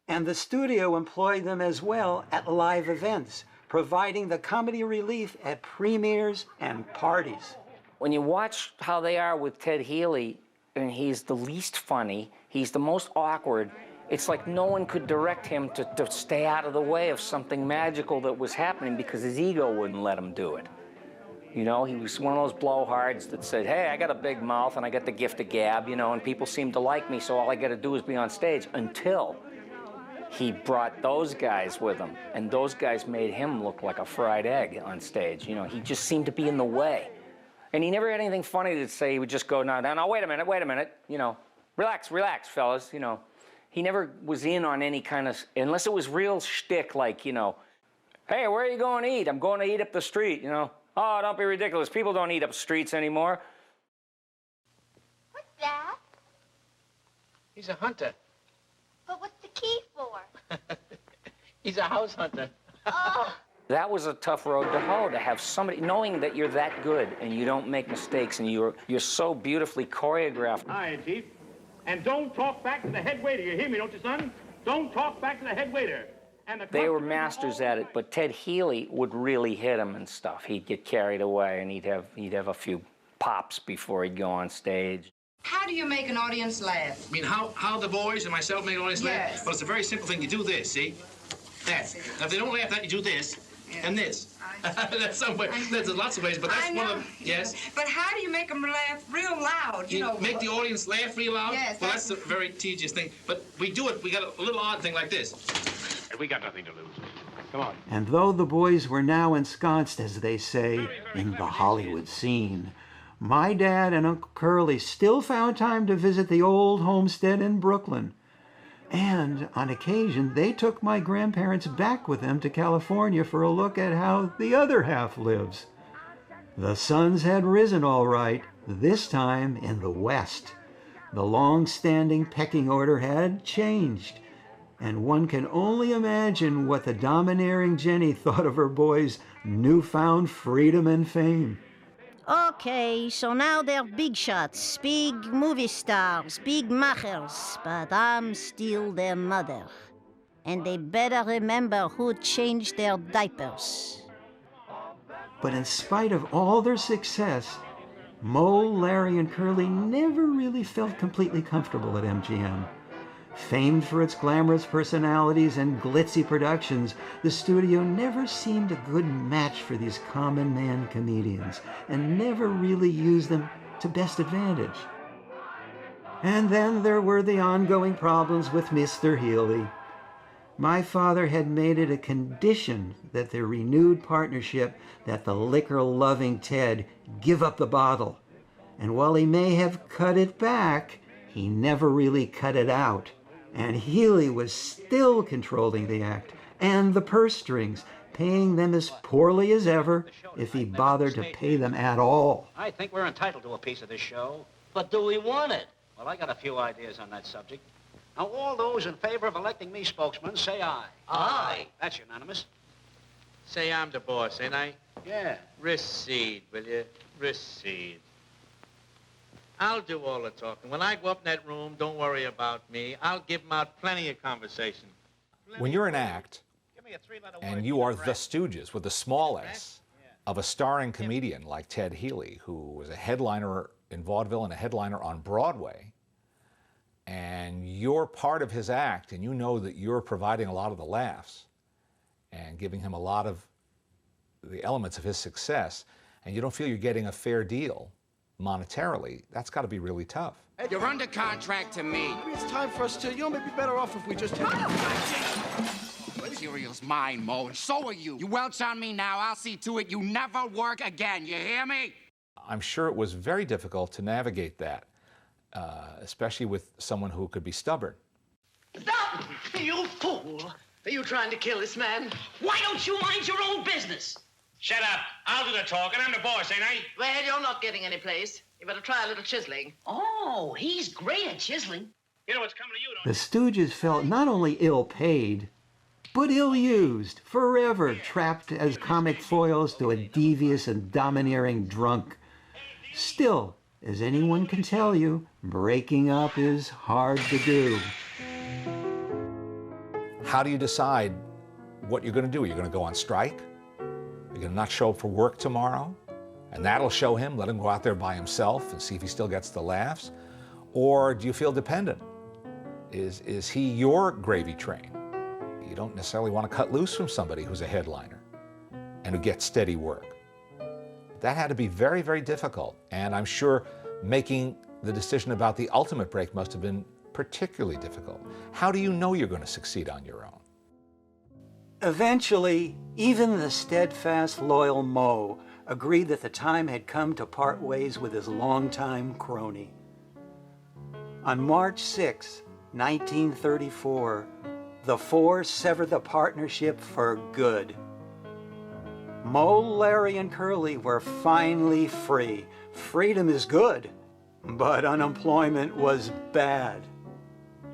And the studio employed them as well at live events, providing the comedy relief at premieres and parties. When you watch how they are with Ted Healy, and he's the least funny, he's the most awkward, it's like no one could direct him to stay out of the way of something magical that was happening because his ego wouldn't let him do it. You know, he was one of those blowhards that said, hey, I got a big mouth and I got the gift of gab, you know, and people seem to like me, so all I got to do is be on stage, until he brought those guys with him, and those guys made him look like a fried egg on stage. You know, he just seemed to be in the way. And he never had anything funny to say. He would just go, no, wait a minute, you know, relax, fellas, you know. He never was in on any kind of, unless it was real shtick, like, you know, hey, where are you going to eat? I'm going to eat up the street, you know. Oh, don't be ridiculous. People don't eat up streets anymore. What's that? He's a hunter. But what's the key for? He's a house hunter. Oh. That was a tough road to hoe, to have somebody, knowing that you're that good and you don't make mistakes and you're so beautifully choreographed. Hi, Chief. And don't talk back to the head waiter. You hear me, don't you, son? Don't talk back to the head waiter. And they were masters at it, but Ted Healy would really hit him and stuff. He'd get carried away and he'd have a few pops before he'd go on stage. How do you make an audience laugh? I mean, how the boys and myself make an audience laugh? Well, it's a very simple thing. You do this, see? That. Now, if they don't laugh, that you do this. And this. That's some way. There's lots of ways, but that's one of them. Yes. But how do you make them laugh real loud? You know, make the audience laugh real loud. Yes. Well, that's a very tedious thing. But we do it. We got a little odd thing like this. We got nothing to lose. Come on. And though the boys were now ensconced, as they say, in the Hollywood scene, my dad and Uncle Curly still found time to visit the old homestead in Brooklyn. And on occasion, they took my grandparents back with them to California for a look at how the other half lives. The suns had risen all right, this time in the west. The long-standing pecking order had changed, and one can only imagine what the domineering Jenny thought of her boys' newfound freedom and fame. Okay, so now they're big shots, big movie stars, big machers, but I'm still their mother. And they better remember who changed their diapers. But in spite of all their success, Moe, Larry, and Curly never really felt completely comfortable at MGM. Famed for its glamorous personalities and glitzy productions, the studio never seemed a good match for these common man comedians and never really used them to best advantage. And then there were the ongoing problems with Mr. Healy. My father had made it a condition that their renewed partnership that the liquor-loving Ted give up the bottle. And while he may have cut it back, he never really cut it out. And Healy was still controlling the act and the purse strings, paying them as poorly as ever if he bothered to pay them at all. I think we're entitled to a piece of this show. But do we want it? Well, I got a few ideas on that subject. Now, all those in favor of electing me spokesman, say aye. Aye. That's unanimous. Say I'm the boss, ain't I? Yeah. Recede, will you? Recede. I'll do all the talking. When I go up in that room, don't worry about me. I'll give them out plenty of conversation. When you're an act, and you are the Stooges with a small s, of a starring comedian like Ted Healy, who was a headliner in vaudeville and a headliner on Broadway, and you're part of his act, and you know that you're providing a lot of the laughs and giving him a lot of the elements of his success, and you don't feel you're getting a fair deal monetarily, that's got to be really tough. You're under contract to me. Maybe it's time for us to, maybe better off if we just... Material's mine, Mo, and so are you. You welch on me now, I'll see to it you never work again, you hear me? I'm sure it was very difficult to navigate that, especially with someone who could be stubborn. Stop! You fool! Are you trying to kill this man? Why don't you mind your own business? Shut up. I'll do the talking. I'm the boss, ain't I? Well, you're not getting any place. You better try a little chiseling. Oh, he's great at chiseling. You know what's coming to you, don't The Stooges felt not only ill-paid, but ill-used, forever trapped as comic foils to a devious and domineering drunk. Still, as anyone can tell you, breaking up is hard to do. How do you decide what you're going to do? Are you going to go on strike? Are you going to not show up for work tomorrow? And that'll show him, let him go out there by himself and see if he still gets the laughs? Or do you feel dependent? Is he your gravy train? You don't necessarily want to cut loose from somebody who's a headliner and who gets steady work. That had to be very, very difficult. And I'm sure making the decision about the ultimate break must have been particularly difficult. How do you know you're going to succeed on your own? Eventually, even the steadfast, loyal Moe agreed that the time had come to part ways with his longtime crony. On March 6, 1934, the four severed the partnership for good. Moe, Larry, and Curly were finally free. Freedom is good, but unemployment was bad.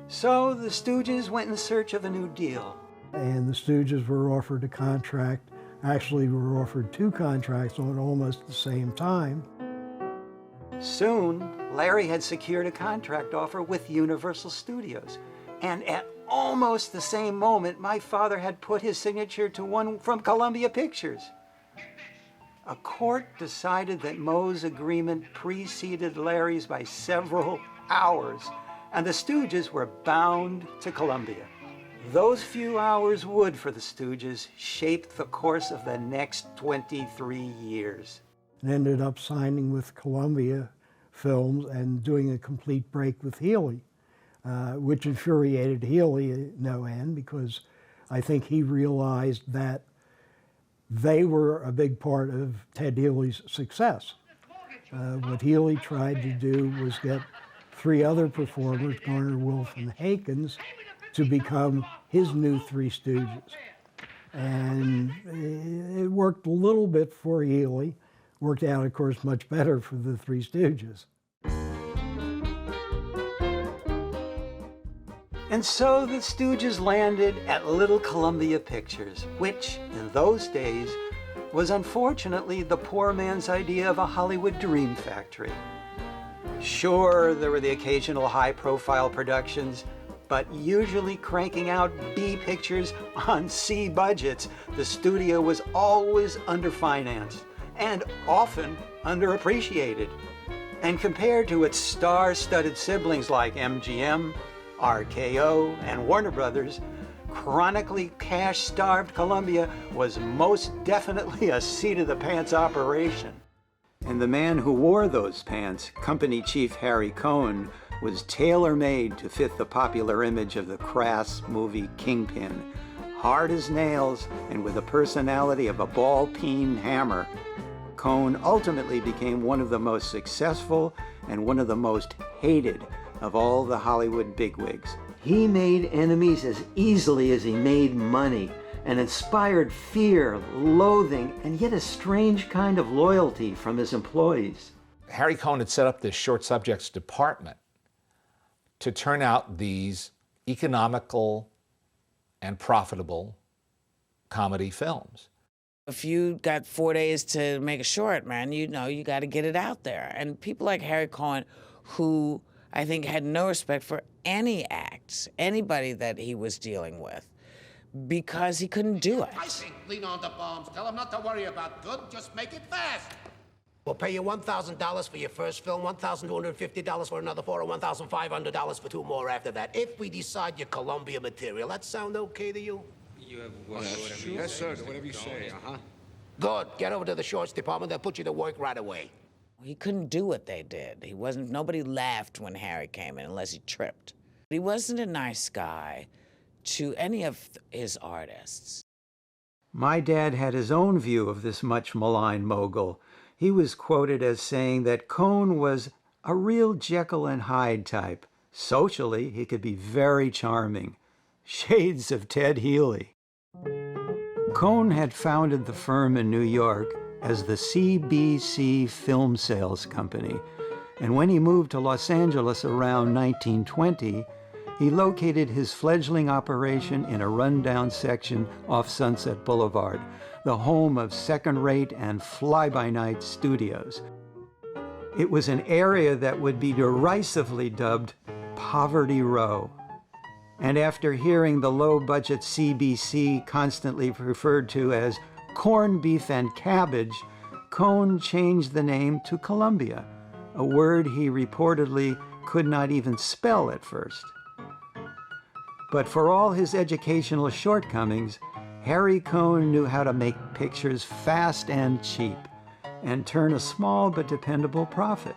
So the Stooges went in search of a new deal. And the Stooges were offered a contract. Actually, were offered two contracts on almost the same time. Soon, Larry had secured a contract offer with Universal Studios. And at almost the same moment, my father had put his signature to one from Columbia Pictures. A court decided that Moe's agreement preceded Larry's by several hours, and the Stooges were bound to Columbia. Those few hours would, for the Stooges, shape the course of the next 23 years. And ended up signing with Columbia Films and doing a complete break with Healy, which infuriated Healy no end, because I think he realized that they were a big part of Ted Healy's success. What Healy tried to do was get three other performers, Garner, Wolfe, and Hakens, to become his new Three Stooges. And it worked a little bit for Healy. Worked out, of course, much better for the Three Stooges. And so the Stooges landed at Little Columbia Pictures, which, in those days, was unfortunately the poor man's idea of a Hollywood dream factory. Sure, there were the occasional high-profile productions, but usually cranking out B pictures on C budgets. The studio was always underfinanced. and often underappreciated. And compared to its star-studded siblings like MGM, RKO, and Warner Brothers, chronically cash-starved Columbia was most definitely a seat-of-the-pants operation. And the man who wore those pants, company chief Harry Cohn, was tailor-made to fit the popular image of the crass movie Kingpin. Hard as nails and with the personality of a ball-peen hammer, Cohn ultimately became one of the most successful and one of the most hated of all the Hollywood bigwigs. He made enemies as easily as he made money, and inspired fear, loathing, and yet a strange kind of loyalty from his employees. Harry Cohn had set up this short subjects department to turn out these economical and profitable comedy films. If you got 4 days to make a short, man, you know you got to get it out there. And people like Harry Cohn, who I think had no respect for any acts, anybody that he was dealing with, because he couldn't do it. I think lean on the bombs. Tell him not to worry about good, just make it fast. We'll pay you $1,000 for your first film, $1,250 for another four, and $1,500 for two more after that. If we decide you're Columbia material, that sound okay to you? You have whatever you say. Yes, sir. Whatever you say. Good. Get over to the shorts department. They'll put you to work right away. He couldn't do what they did. Nobody laughed when Harry came in unless he tripped. He wasn't a nice guy to any of his artists. My dad had his own view of this much maligned mogul. He was quoted as saying that Cohn was a real Jekyll and Hyde type. Socially, he could be very charming. Shades of Ted Healy. Cohn had founded the firm in New York as the CBC Film Sales Company, and when he moved to Los Angeles around 1920, he located his fledgling operation in a rundown section off Sunset Boulevard, the home of second-rate and fly-by-night studios. It was an area that would be derisively dubbed Poverty Row. And after hearing the low-budget CBC constantly referred to as corned beef and cabbage, Cohn changed the name to Columbia, a word he reportedly could not even spell at first. But for all his educational shortcomings, Harry Cohn knew how to make pictures fast and cheap and turn a small but dependable profit.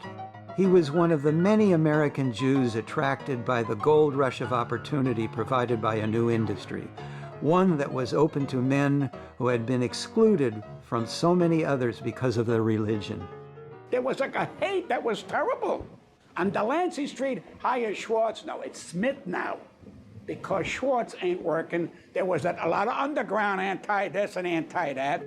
He was one of the many American Jews attracted by the gold rush of opportunity provided by a new industry, one that was open to men who had been excluded from so many others because of their religion. There was like a hate that was terrible. On Delancey Street, hire Schwartz. No, it's Smith now. Because Schwartz ain't working, there was a lot of underground anti-this and anti-that.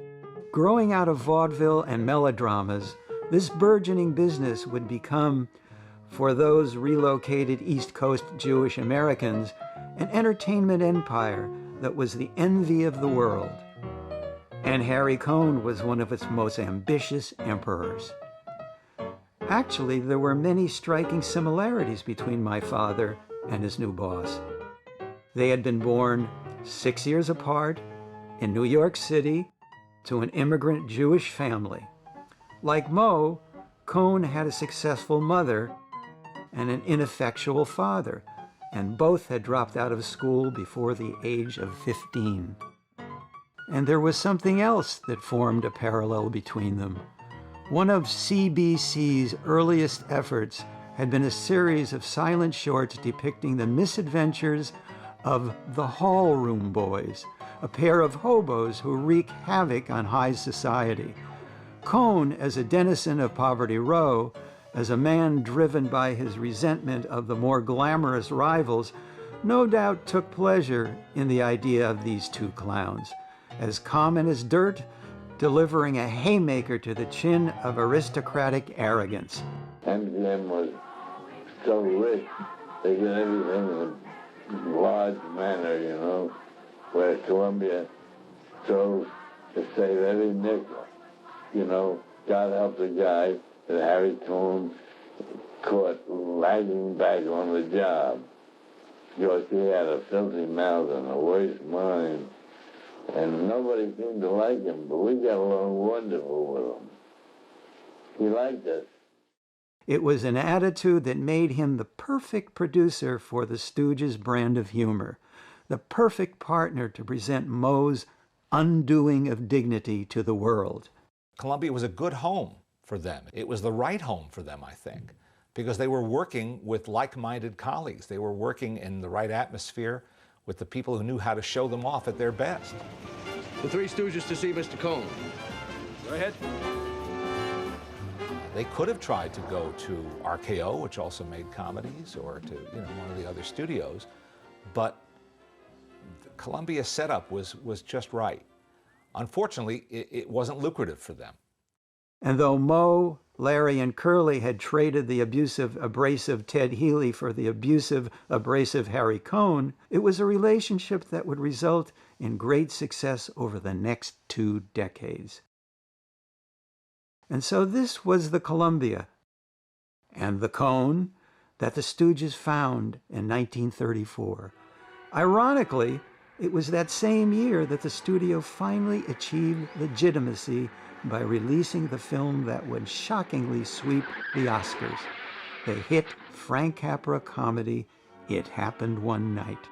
Growing out of vaudeville and melodramas, this burgeoning business would become, for those relocated East Coast Jewish Americans, an entertainment empire that was the envy of the world. And Harry Cohn was one of its most ambitious emperors. Actually, there were many striking similarities between my father and his new boss. They had been born 6 years apart in New York City to an immigrant Jewish family. Like Mo, Cohn had a successful mother and an ineffectual father, and both had dropped out of school before the age of 15. And there was something else that formed a parallel between them. One of CBC's earliest efforts had been a series of silent shorts depicting the misadventures of the Hall Room Boys, a pair of hobos who wreak havoc on high society. Cohn, as a denizen of Poverty Row, as a man driven by his resentment of the more glamorous rivals, no doubt took pleasure in the idea of these two clowns, as common as dirt, delivering a haymaker to the chin of aristocratic arrogance. MGM was so rich, they did everything in a large manner, you know, where Columbia chose to save every nickel. You know, God help the guy that Harry Cohn caught lagging back on the job. Because he had a filthy mouth and a worse mind. And nobody seemed to like him, but we got along wonderful with him. He liked us. It was an attitude that made him the perfect producer for the Stooges' brand of humor, the perfect partner to present Moe's undoing of dignity to the world. Columbia was a good home for them. It was the right home for them, I think, because they were working with like-minded colleagues. They were working in the right atmosphere with the people who knew how to show them off at their best. The Three Stooges to see Mr. Cohn. Go ahead. They could have tried to go to RKO, which also made comedies, or to one of the other studios, but Columbia's setup was just right. Unfortunately, it wasn't lucrative for them. And though Moe, Larry, and Curly had traded the abusive, abrasive Ted Healy for the abusive, abrasive Harry Cohn, it was a relationship that would result in great success over the next 2 decades. And so this was the Columbia and the Cohn that the Stooges found in 1934. Ironically, it was that same year that the studio finally achieved legitimacy by releasing the film that would shockingly sweep the Oscars, the hit Frank Capra comedy, It Happened One Night.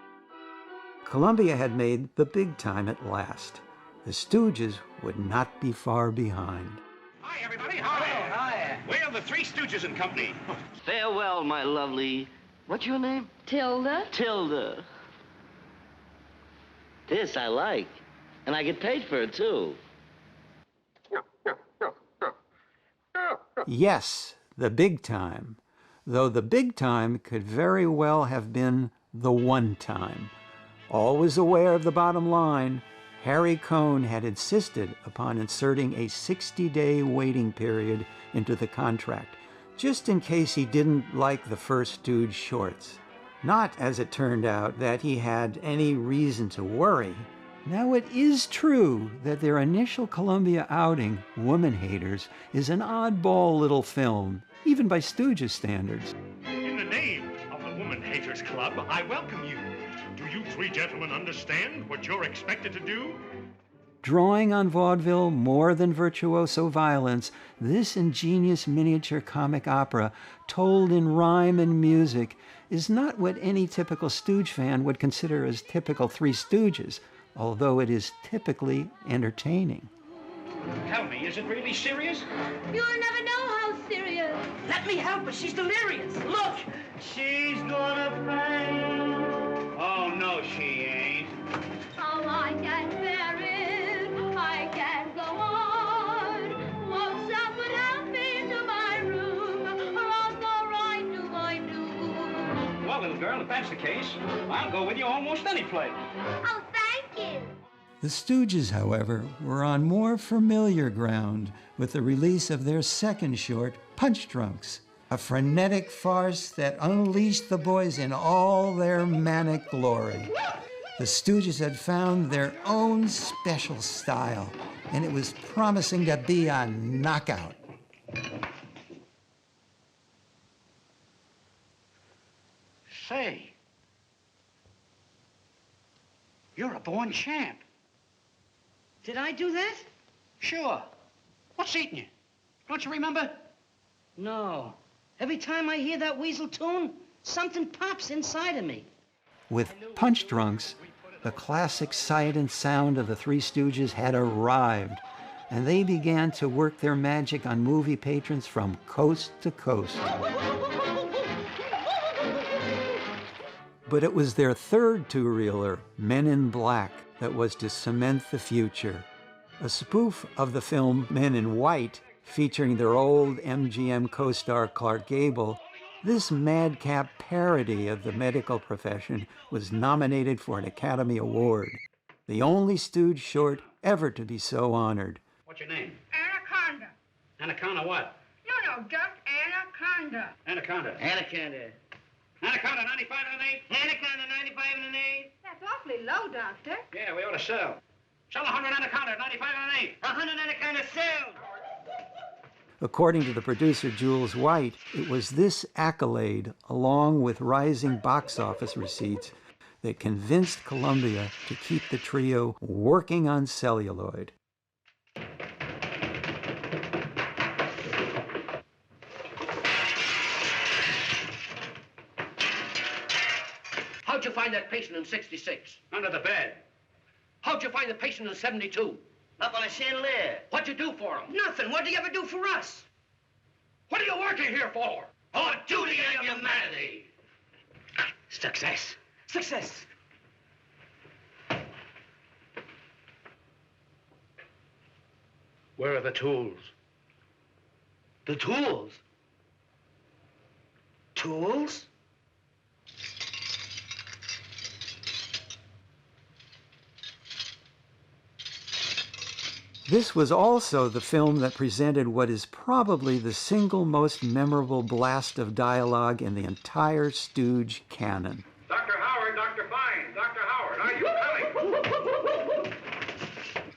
Columbia had made the big time at last. The Stooges would not be far behind. Hi, everybody. Hi. Hello, hi. We're the Three Stooges and Company. Farewell, my lovely... What's your name? Tilda? Tilda. This I like. And I get paid for it, too. Yes, the big time, though the big time could very well have been the one time. Always aware of the bottom line, Harry Cohn had insisted upon inserting a 60-day waiting period into the contract, just in case he didn't like the first Stooge shorts. Not, as it turned out, that he had any reason to worry. Now, it is true that their initial Columbia outing, Woman Haters, is an oddball little film, even by Stooges standards. In the name of the Woman Haters Club, I welcome you. Do you three gentlemen understand what you're expected to do? Drawing on vaudeville more than virtuoso violence, this ingenious miniature comic opera, told in rhyme and music, is not what any typical Stooge fan would consider as typical Three Stooges, although it is typically entertaining. Tell me, is it really serious? You'll never know how serious. Let me help her. She's delirious. Look. She's gonna faint. Oh, no, she ain't. Oh, I can't bear it. I can't go on. Won't someone help me to my room, or I'll go right to my doom. Well, little girl, if that's the case, I'll go with you almost any place. Oh, thank you. The Stooges, however, were on more familiar ground with the release of their second short, Punch Drunks, a frenetic farce that unleashed the boys in all their manic glory. The Stooges had found their own special style, and it was promising to be a knockout. Say, you're a born champ. Did I do that? Sure. What's eating you? Don't you remember? No. Every time I hear that weasel tune, something pops inside of me. With Punch Drunks, the classic sight and sound of the Three Stooges had arrived, and they began to work their magic on movie patrons from coast to coast. But it was their third two-reeler, Men in Black, that was to cement the future. A spoof of the film Men in White, featuring their old MGM co-star Clark Gable, this madcap parody of the medical profession was nominated for an Academy Award, the only Stooge short ever to be so honored. What's your name? Anaconda. Anaconda what? No, just anaconda. Anaconda. Anaconda. Anaconda, 95 and an 8. Anaconda, 95 and an 8. That's awfully low, Doctor. Yeah, we ought to sell. Sell 100 Anaconda, 95 and an 8. 100 anaconda sold. According to the producer Jules White, it was this accolade, along with rising box office receipts, that convinced Columbia to keep the trio working on celluloid. you find that patient in 66? Under the bed. How'd you find the patient in 72? Up on a chandelier. What'd you do for him? Nothing. What do you ever do for us? What are you working here for? For duty and humanity. Success. Success. Where are the tools? The tools? Tools? This was also the film that presented what is probably the single most memorable blast of dialogue in the entire Stooge canon. Dr. Howard, Dr. Fine, Dr. Howard, are you coming?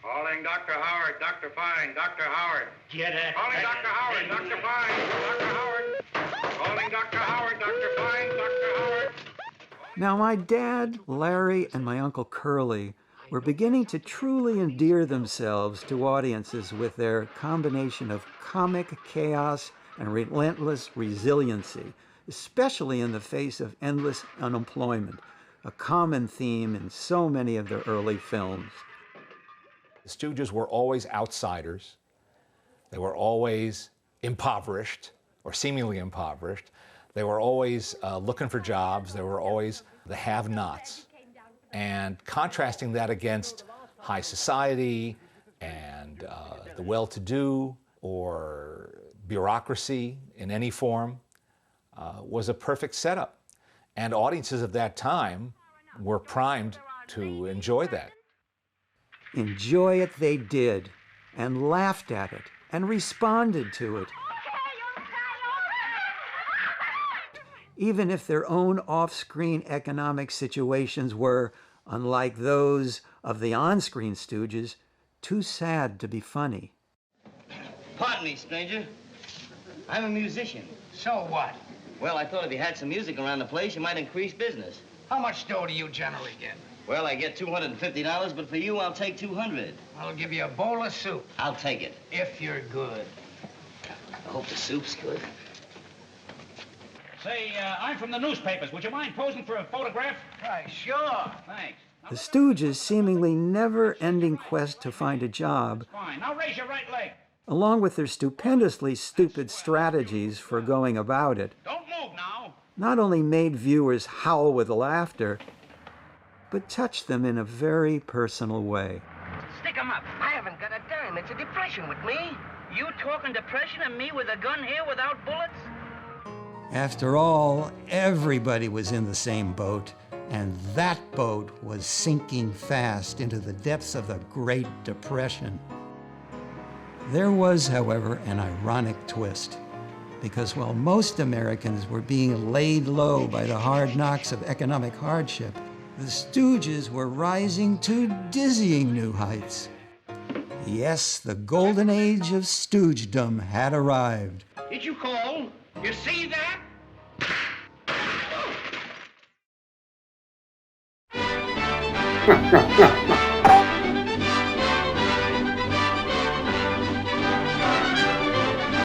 Calling Dr. Howard, Dr. Fine, Dr. Howard. Get it. Calling Dr. Howard, Dr. Fine, Dr. Howard. Calling Dr. Howard, Dr. Fine, Dr. Howard. Now, my dad, Larry, and my Uncle Curly were beginning to truly endear themselves to audiences with their combination of comic chaos and relentless resiliency, especially in the face of endless unemployment, a common theme in so many of their early films. The Stooges were always outsiders. They were always impoverished, or seemingly impoverished. They were always looking for jobs. They were always the have-nots. And contrasting that against high society and the well-to-do or bureaucracy in any form was a perfect setup. And audiences of that time were primed to enjoy that. Enjoy it they did, and laughed at it, and responded to it. Even if their own off-screen economic situations were, unlike those of the on-screen Stooges, too sad to be funny. Pardon me, stranger. I'm a musician. So what? Well, I thought if you had some music around the place, you might increase business. How much dough do you generally get? Well, I get $250, but for you, I'll take $200. I'll give you a bowl of soup. I'll take it. If you're good. I hope the soup's good. Say, I'm from the newspapers. Would you mind posing for a photograph? Why, sure. Thanks. The Stooges' seemingly never-ending quest to find a job, Fine. Now raise your right leg. along with their stupendously stupid strategies for going about it, Don't move now. not only made viewers howl with laughter, but touched them in a very personal way. Stick 'em up. I haven't got a dime. It's a depression with me. You talking depression and me with a gun here without bullets? After all, everybody was in the same boat, and that boat was sinking fast into the depths of the Great Depression. There was, however, an ironic twist, because while most Americans were being laid low by the hard knocks of economic hardship, the Stooges were rising to dizzying new heights. Yes, the golden age of Stoogedom had arrived. Did you call? You see that?